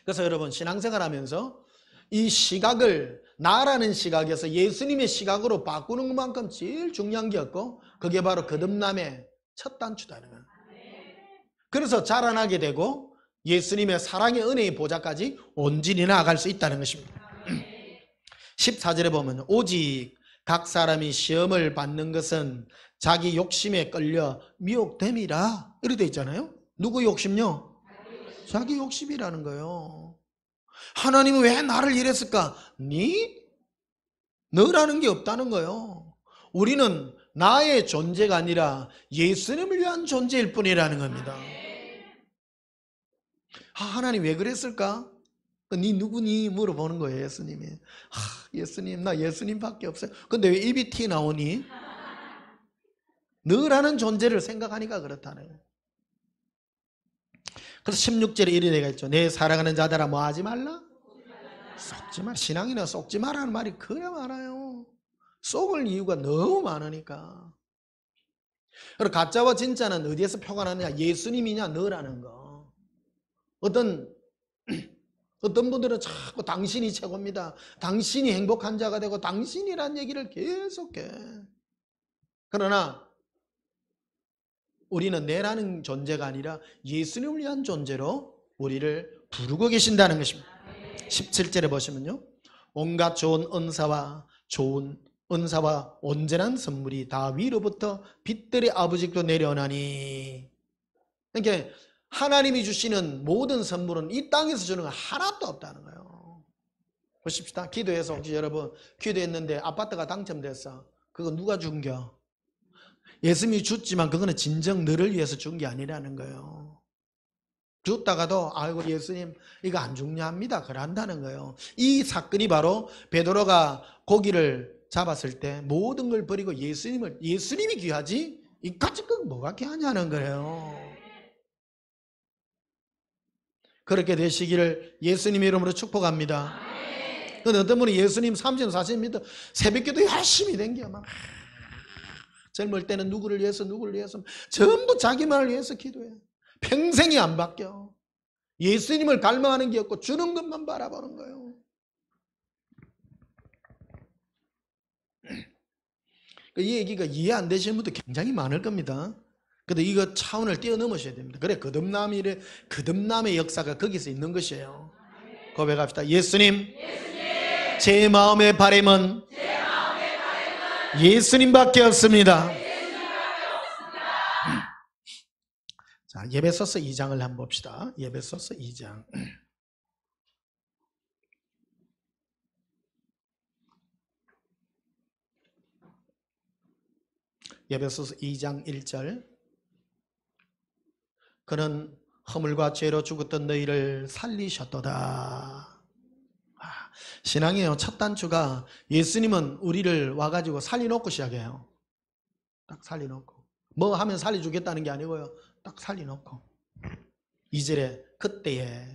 그래서 여러분 신앙생활하면서 이 시각을 나라는 시각에서 예수님의 시각으로 바꾸는 것만큼 제일 중요한 게 없고 그게 바로 거듭남의 첫 단추다는 거예요. 그래서 자라나게 되고 예수님의 사랑의 은혜의 보좌까지 온전히 나아갈 수 있다는 것입니다. 14절에 보면 오직 각 사람이 시험을 받는 것은 자기 욕심에 끌려 미혹됨이라 이렇게 돼 있잖아요. 누구 욕심요? 자기 욕심이라는 거예요. 하나님은 왜 나를 이랬을까? 너라는 게 없다는 거예요. 우리는 나의 존재가 아니라 예수님을 위한 존재일 뿐이라는 겁니다. 하나님 왜 그랬을까? 네 누구니? 물어보는 거예요. 예수님이. 예수님, 나 예수님밖에 없어요. 근데 왜 입이 티 나오니? 너라는 존재를 생각하니까 그렇다는 거예요. 그래서 16절에 이래 되어 있죠. 내 사랑하는 자들아 뭐 하지 말라? 속지 말. 신앙이나 속지 말라는 말이 그래 많아요. 속을 이유가 너무 많으니까. 그리고 가짜와 진짜는 어디에서 표가 나느냐? 예수님이냐 너라는 거. 어떤 분들은 자꾸 당신이 최고입니다. 당신이 행복한 자가 되고 당신이란 얘기를 계속해. 그러나 우리는 내라는 존재가 아니라 예수님을 위한 존재로 우리를 부르고 계신다는 것입니다. 17절에 보시면요. 온갖 좋은 은사와 온전한 선물이 다 위로부터 빛들의 아버지께로 내려오나니. 그러니까 하나님이 주시는 모든 선물은 이 땅에서 주는 거 하나도 없다는 거예요. 보십시다. 기도해서 혹시 여러분 기도했는데 아파트가 당첨됐어. 그거 누가 준겨? 예수님이 줬지만 그거는 진정 너를 위해서 준 게 아니라는 거예요. 줬다가도 아이고 예수님 이거 안 중요합니다. 그런다는 거예요. 이 사건이 바로 베드로가 고기를 잡았을 때 모든 걸 버리고 예수님이 귀하지 이 가진 건 뭐가 귀하냐는 거예요. 그렇게 되시기를 예수님의 이름으로 축복합니다. 근데 어떤 분이 예수님 30년 40년 믿어 새벽기도 열심히 댕겨 막 젊을 때는 누구를 위해서 전부 자기만을 위해서 기도해. 평생이 안 바뀌어. 예수님을 갈망하는 게 없고 주는 것만 바라보는 거예요. 이 얘기가 이해 안 되시는 분도 굉장히 많을 겁니다. 근데 이거 차원을 뛰어넘으셔야 됩니다. 그래, 거듭남의 역사가 거기서 있는 것이에요. 고백합시다. 예수님, 제 마음의 바람은 예수님밖에 없습니다. 자, 에베소서 2장을 한번 봅시다. 에베소서 2장. 에베소서 2장 1절. 그는 허물과 죄로 죽었던 너희를 살리셨도다. 신앙이에요. 첫 단추가 예수님은 우리를 와가지고 살려놓고 시작해요. 딱 살려놓고. 뭐 하면 살려주겠다는 게 아니고요. 딱 살려놓고. 2절에 그때에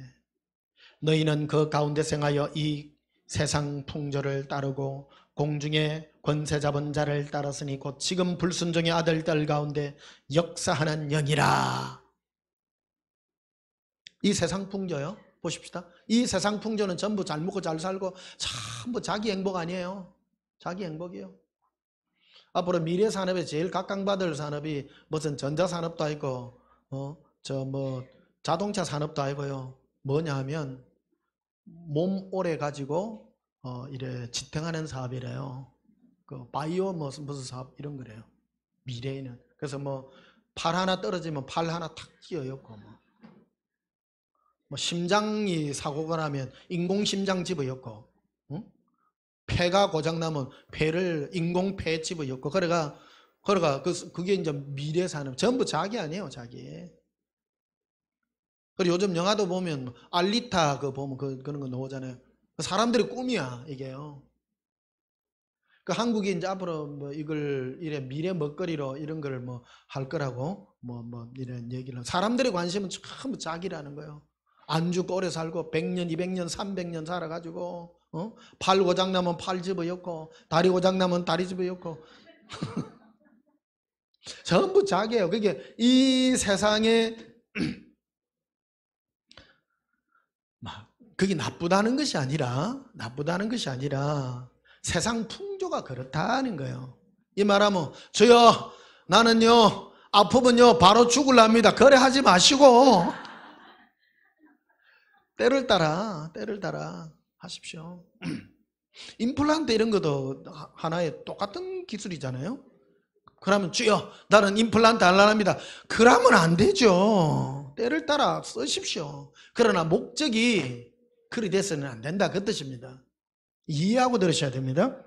너희는 그 가운데 생하여 이 세상 풍조를 따르고 공중의 권세 잡은 자를 따랐으니 곧 지금 불순종의 아들들 가운데 역사하는 영이라. 이 세상 풍조요. 보십시다. 이 세상 풍조는 전부 잘 먹고 잘 살고 전부 자기 행복 아니에요. 자기 행복이에요. 앞으로 미래 산업에 제일 각광받을 산업이 무슨 전자산업도 아니고 자동차 산업도 아니고요. 뭐냐 하면 몸 오래 가지고 이래 지탱하는 사업이래요. 그 바이오 무슨 사업 이런 거래요. 미래에는. 그래서 뭐 팔 하나 떨어지면 팔 하나 탁 끼어였고 뭐 심장이 사고가 나면 인공심장 집어였고, 폐가 고장나면 폐를 인공폐 집어였고, 그러니까 그게 이제 미래 산업. 전부 자기 아니에요, 자기. 그리고 요즘 영화도 보면 알리타 보면 그런 거 나오잖아요. 사람들의 꿈이야, 이게요. 그 한국이 이제 앞으로 뭐 이걸 이래 미래 먹거리로 이런 걸 뭐 할 거라고 뭐 이런 얘기를. 사람들의 관심은 전부 자기라는 거예요. 안 죽고 오래 살고 100년, 200년, 300년 살아가지고 팔 고장나면 팔 집어였고 다리 고장나면 다리 집어였고 전부 자기예요. 그게 이 세상에 그게 나쁘다는 것이 아니라 세상 풍조가 그렇다는 거예요. 이 말하면 저요 나는요 아프면요 바로 죽을랍니다. 그래 하지 마시고 때를 따라 하십시오. 임플란트 이런 것도 하나의 똑같은 기술이잖아요. 그러면 주여 나는 임플란트 안 합니다. 그러면 안 되죠. 때를 따라 쓰십시오. 그러나 목적이 그리 돼서는 안 된다 그 뜻입니다. 이해하고 들으셔야 됩니다.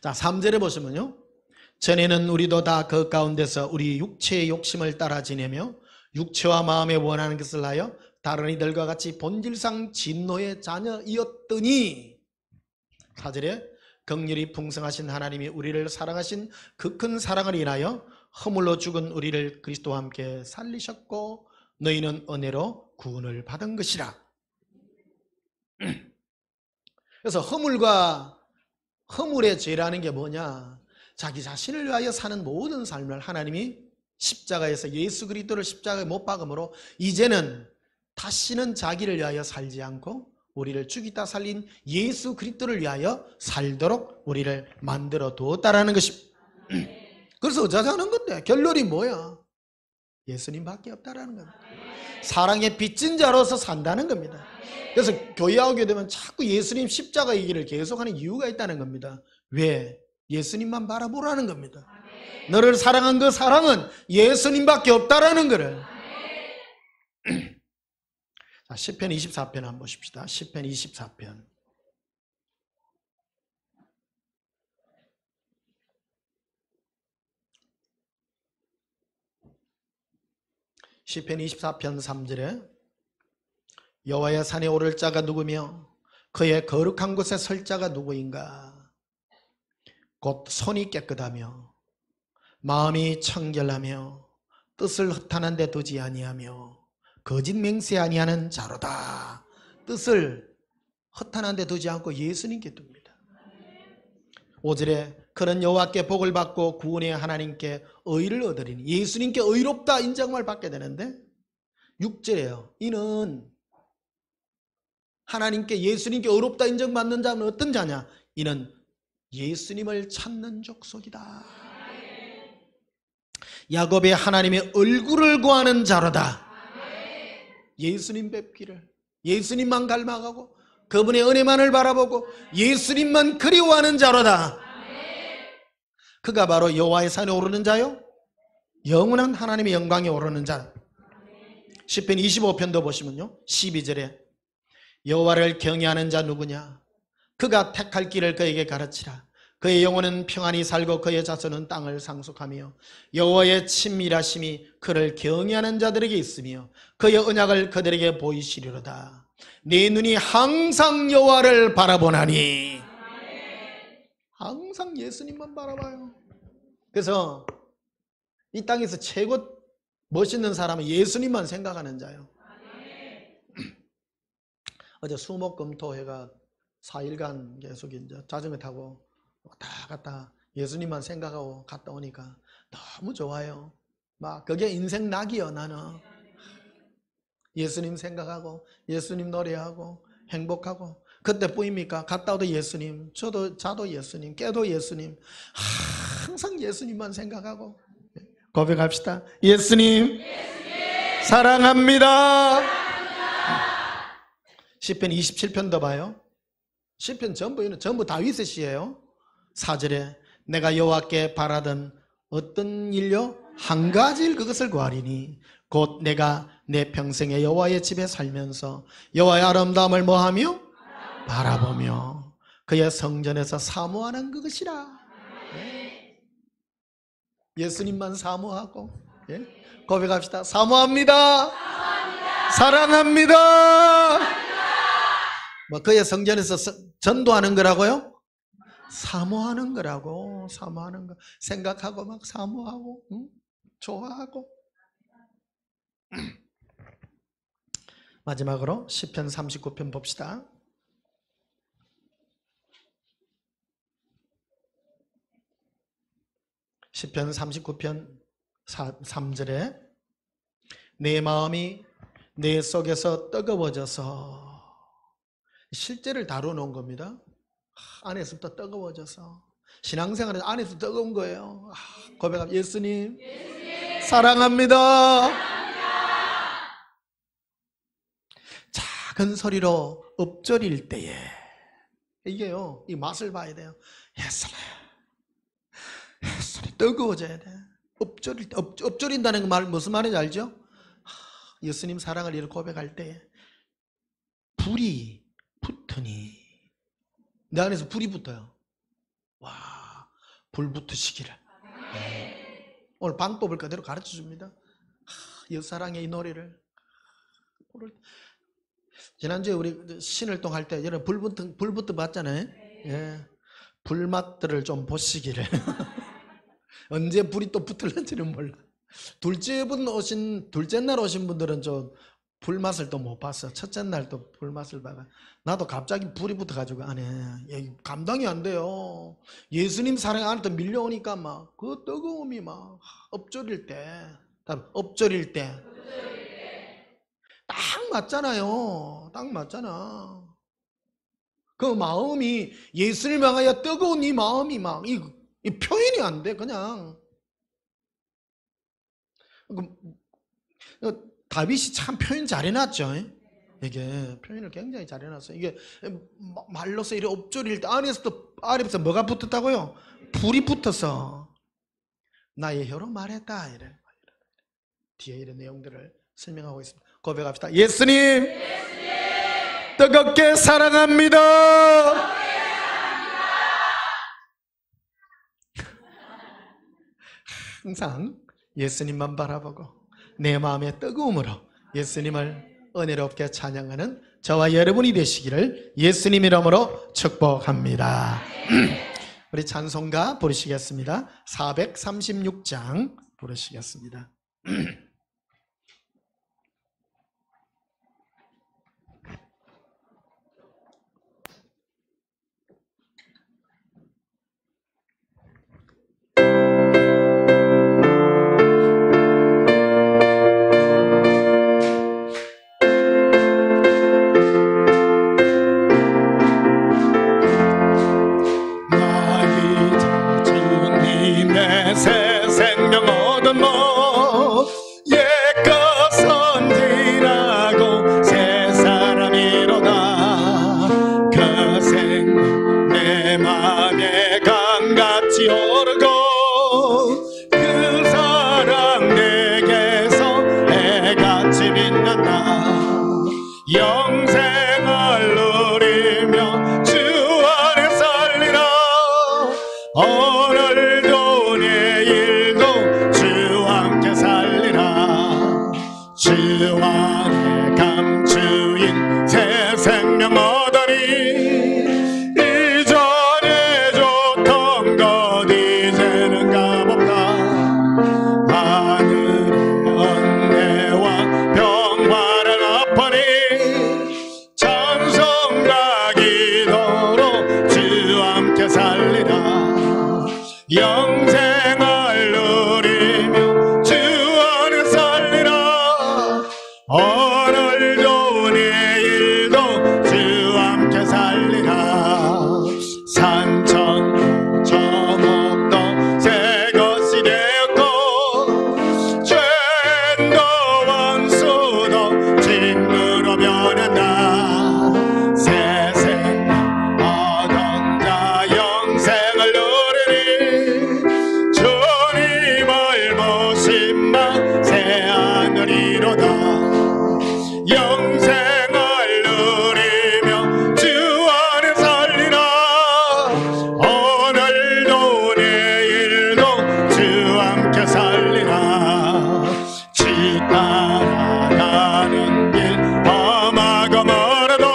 자, 3절에 보시면요. 전에는 우리도 다 그 가운데서 우리 육체의 욕심을 따라 지내며 육체와 마음에 원하는 것을 하여 다른 이들과 같이 본질상 진노의 자녀이었더니 4절에 긍휼이 풍성하신 하나님이 우리를 사랑하신 그 큰 사랑을 인하여 허물로 죽은 우리를 그리스도와 함께 살리셨고 너희는 은혜로 구원을 받은 것이라. 그래서 허물의 죄라는 게 뭐냐? 자기 자신을 위하여 사는 모든 삶을 하나님이 십자가에서 예수 그리스도를 십자가에 못 박음으로 이제는 다시는 자기를 위하여 살지 않고 우리를 죽이다 살린 예수 그리스도를 위하여 살도록 우리를 만들어 두었다라는 것입니다. 그래서 어쩌자는 건데 결론이 뭐야? 예수님밖에 없다라는 겁니다. 사랑의 빚진 자로서 산다는 겁니다. 그래서 교회 오게 되면 자꾸 예수님 십자가 얘기를 계속하는 이유가 있다는 겁니다. 왜? 예수님만 바라보라는 겁니다. 너를 사랑한 그 사랑은 예수님밖에 없다라는 거를. 자, 시편 24편 한번 보십시다. 시편 24편. 시편 24편 3절에 여호와의 산에 오를 자가 누구며 그의 거룩한 곳에 설 자가 누구인가? 곧 손이 깨끗하며 마음이 청결하며 뜻을 허탄한 데 두지 아니하며 거짓 맹세 아니하는 자로다. 뜻을 허탄한 데 두지 않고 예수님께 둡니다. 5절에 그는 여호와께 복을 받고 구원의 하나님께 의를 얻으리니. 예수님께 의롭다 인정을 받게 되는데 6절이에요. 이는 하나님께 예수님께 의롭다 인정받는 자는 어떤 자냐? 이는 예수님을 찾는 족속이다. 야곱의 하나님의 얼굴을 구하는 자로다. 예수님 뵙기를, 예수님만 갈망하고 그분의 은혜만을 바라보고 예수님만 그리워하는 자로다. 그가 바로 여호와의 산에 오르는 자요, 영원한 하나님의 영광에 오르는 자. 시편 25편도 보시면요, 12절에 여호와를 경외하는 자 누구냐? 그가 택할 길을 그에게 가르치라. 그의 영혼은 평안히 살고 그의 자손은 땅을 상속하며 여호와의 친밀하심이 그를 경외하는 자들에게 있으며 그의 언약을 그들에게 보이시리로다. 내 눈이 항상 여호와를 바라보나니. 항상 예수님만 바라봐요. 그래서 이 땅에서 최고 멋있는 사람은 예수님만 생각하는 자예요. 어제 수목금토회가 4일간 계속 이제 자전거 타고 왔다 갔다 예수님만 생각하고 갔다 오니까 너무 좋아요. 막 그게 인생 낙이요. 나는 예수님 생각하고 예수님 노래하고 행복하고. 그때뿐입니까? 갔다 오도 예수님, 자도 예수님, 깨도 예수님, 항상 예수님만 생각하고. 고백합시다. 예수님, 사랑합니다. 시편 27편도 봐요. 시편 전부 다윗의 시예요. 4절에 내가 여호와께 바라던 어떤 일요? 한 가지 일, 그것을 구하리니 곧 내가 내 평생에 여호와의 집에 살면서 여호와의 아름다움을 뭐하며? 바라보며 그의 성전에서 사모하는 그것이라. 예수님만 사모하고, 고백합시다. 사모합니다. 사랑합니다. 뭐 그의 성전에서 전도하는 거라고요? 사모하는 거라고. 사모하는 거. 생각하고 막 사모하고, 좋아하고. 마지막으로 시편 39편 봅시다. 시편 39편 3절에 내 마음이 내 속에서 뜨거워져서, 실제를 다루는 겁니다. 안에서부터 뜨거워져서, 신앙생활은 안에서 뜨거운 거예요. 고백합니다. 예수님, 사랑합니다. 작은 소리로 엎조릴 때에, 이게요, 이 맛을 봐야 돼요. 예수님, 뜨거워져야 돼. 엎조릴 때, 엎조린다는 그 말 무슨 말인지 알죠? 예수님 사랑을 이렇게 고백할 때에 불이 붙으니, 내 안에서 불이 붙어요. 와, 불 붙으시기를. 오늘 방법을 그대로 가르쳐 줍니다. 여사랑의 이 노래를. 지난주에 우리 신을동 할 때 불부터 봤잖아요. 예. 불맛들을 좀 보시기를. 언제 불이 또 붙을는지는 몰라. 둘째 날 오신 분들은 저 불맛을 또 못 봤어. 첫째 날 또 불맛을 봐가. 나도 갑자기 불이 붙어가지고 안에 감당이 안 돼요. 예수님 사랑 안에 또 밀려오니까 막 그 뜨거움이 막 엎조릴 때, 엎조릴 때 딱 맞잖아요. 딱 맞잖아. 그 마음이 예수를 향하여 뜨거운 이 마음이 막 이 표현이 안 돼. 그냥 다윗이 참 표현 잘해놨죠. 이게 표현을 굉장히 잘해놨어요. 이게 말로서 이렇게 엎조릴 때 안에서 뭐가 붙었다고요? 불이 붙어서 나의 혀로 말했다. 이래. 뒤에 이런 내용들을 설명하고 있습니다. 고백합시다. 예수님, 뜨겁게 사랑합니다. 항상 예수님만 바라보고 내 마음의 뜨거움으로 예수님을 은혜롭게 찬양하는 저와 여러분이 되시기를 예수님 이름으로 축복합니다. 우리 찬송가 부르시겠습니다. 436장 부르시겠습니다. 오늘도 내일도 주 함께 살리라. 산천도 저목도 새 것이 되었고 죄도 원수도 진으로 변한다. 새생 얻은 자 영생을 누리니 주님을 모심만 새 하늘이로다. 영생을 누리며 주 안에 살리라. 오늘도 내일도 주 함께 살리라. 지 따라가는 길 험하고 멀어도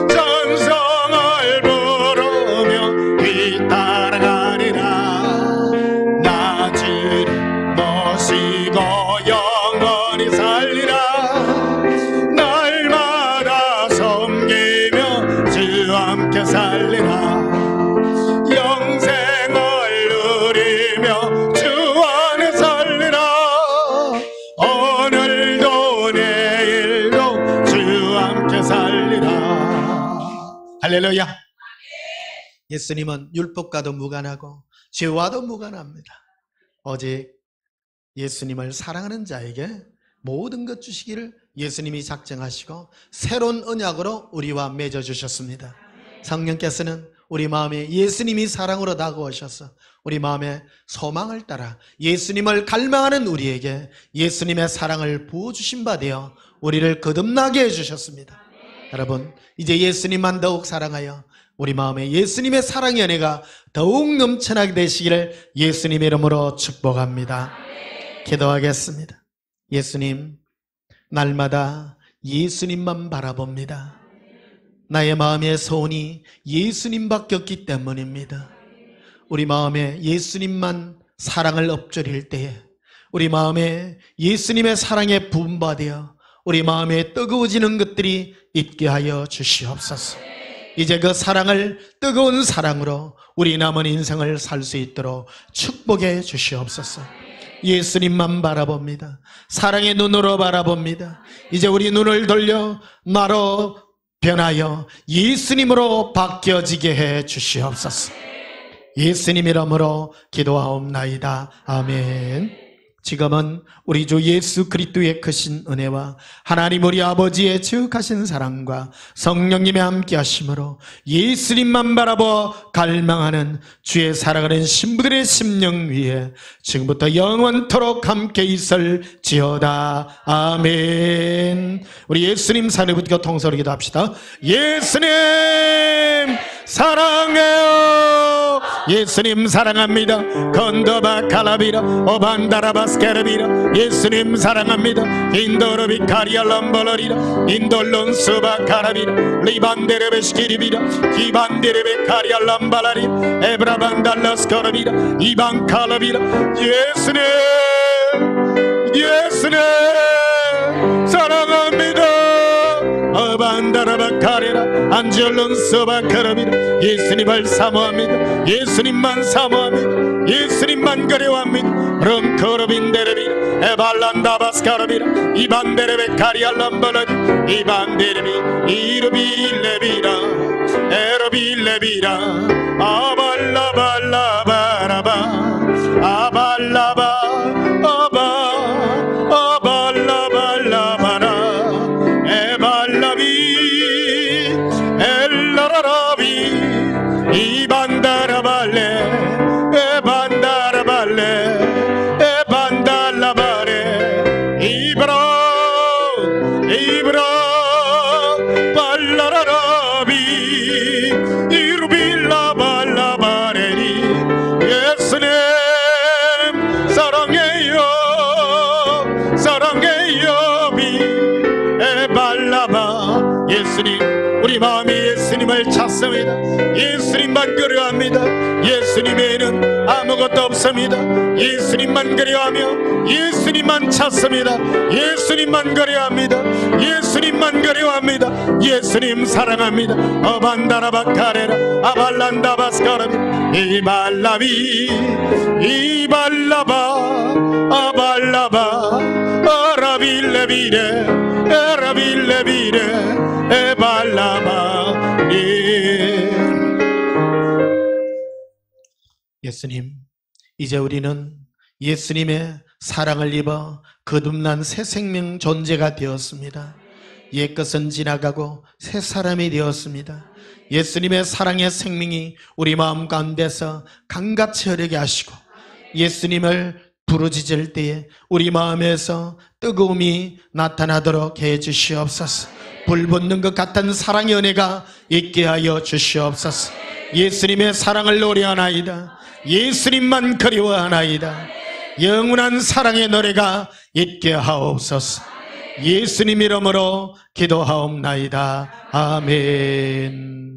전성을 부르며 뒤 따라가리라. 나 주를 모시고 영원히 살리라. 날마다 섬기며 주 함께 살리라. 영생을 누리며 주 안에 살리라. 오늘도 내일도 주 함께 살리라. 할렐루야. 예수님은 율법과도 무관하고 죄와도 무관합니다. 오직 예수님을 사랑하는 자에게 모든 것 주시기를 예수님이 작정하시고 새로운 언약으로 우리와 맺어주셨습니다. 성령께서는 우리 마음에 예수님이 사랑으로 다가오셔서 우리 마음에 소망을 따라 예수님을 갈망하는 우리에게 예수님의 사랑을 부어주신 바 되어 우리를 거듭나게 해주셨습니다. 여러분, 이제 예수님만 더욱 사랑하여 우리 마음에 예수님의 사랑의 은혜가 더욱 넘쳐나게 되시기를 예수님의 이름으로 축복합니다. 기도하겠습니다. 예수님, 날마다 예수님만 바라봅니다. 나의 마음의 소원이 예수님밖에 없기 때문입니다. 우리 마음에 예수님만 사랑을 엎드릴 때에 우리 마음에 예수님의 사랑에 부음받아 우리 마음에 뜨거워지는 것들이 있게 하여 주시옵소서. 이제 그 사랑을 뜨거운 사랑으로 우리 남은 인생을 살 수 있도록 축복해 주시옵소서. 예수님만 바라봅니다. 사랑의 눈으로 바라봅니다. 이제 우리 눈을 돌려 나로 변하여 예수님으로 바뀌어지게 해 주시옵소서. 예수님 이름으로 기도하옵나이다. 아멘. 지금은 우리 주 예수 그리스도의 크신 은혜와 하나님 우리 아버지의 지극하신 사랑과 성령님의 함께 하심으로 예수님만 바라보 갈망하는 주의 사랑하는 신부들의 심령 위에 지금부터 영원토록 함께 있을지어다. 아멘. 우리 예수님 사랑을 붙들고 통성으로 기도합시다. 예수님 사랑해요. 예수님 사랑합니다. 건더바 칼라비라 오반다라바스케르비라. 예수님 사랑합니다. 인도르비 카리알람벌러리라 인돌론스바 카라비라 리반데르베시키리비라 기반데르베 카리알람발라리 에브라반달라스커르비라 이반칼라비라. 예수님 예수님 사랑합니다. 어반다라바카레라 안젤론스바카라비라. 예수님을 사모합니다. 예수님만 사모합니다. 예수님만 그리워합니다. rum커르빈데레비라 에발란다바스카라비라 이반데레베 카리알람발라디 이반데레비 이르빌레비라 에르빌레비라 아발라발라바라바 아발라바 우리 마음이 예수님을 찾습니다. 예수님만 그리워합니다. 예수님에는 아무것도 없습니다. 예수님만 그리워하며 예수님만 찾습니다. 예수님만 그리워합니다. 예수님만 그리워합니다. 예수님 사랑합니다. 어반다라바카레라 아발란다바스카라비 이발라비 이발라바 아발라바 아라빌레비레 아라빌레비레 에발라바니. 예수님, 이제 우리는 예수님의 사랑을 입어 거듭난 새 생명 존재가 되었습니다. 옛것은 지나가고 새 사람이 되었습니다. 예수님의 사랑의 생명이 우리 마음 가운데서 강같이 흐르게 하시고, 예수님을 부르짖을 때에 우리 마음에서 뜨거움이 나타나도록 해 주시옵소서. 불 붙는 것 같은 사랑의 은혜가 있게 하여 주시옵소서. 예수님의 사랑을 노래하나이다. 예수님만 그리워하나이다. 영원한 사랑의 노래가 있게 하옵소서. 예수님 이름으로 기도하옵나이다. 아멘.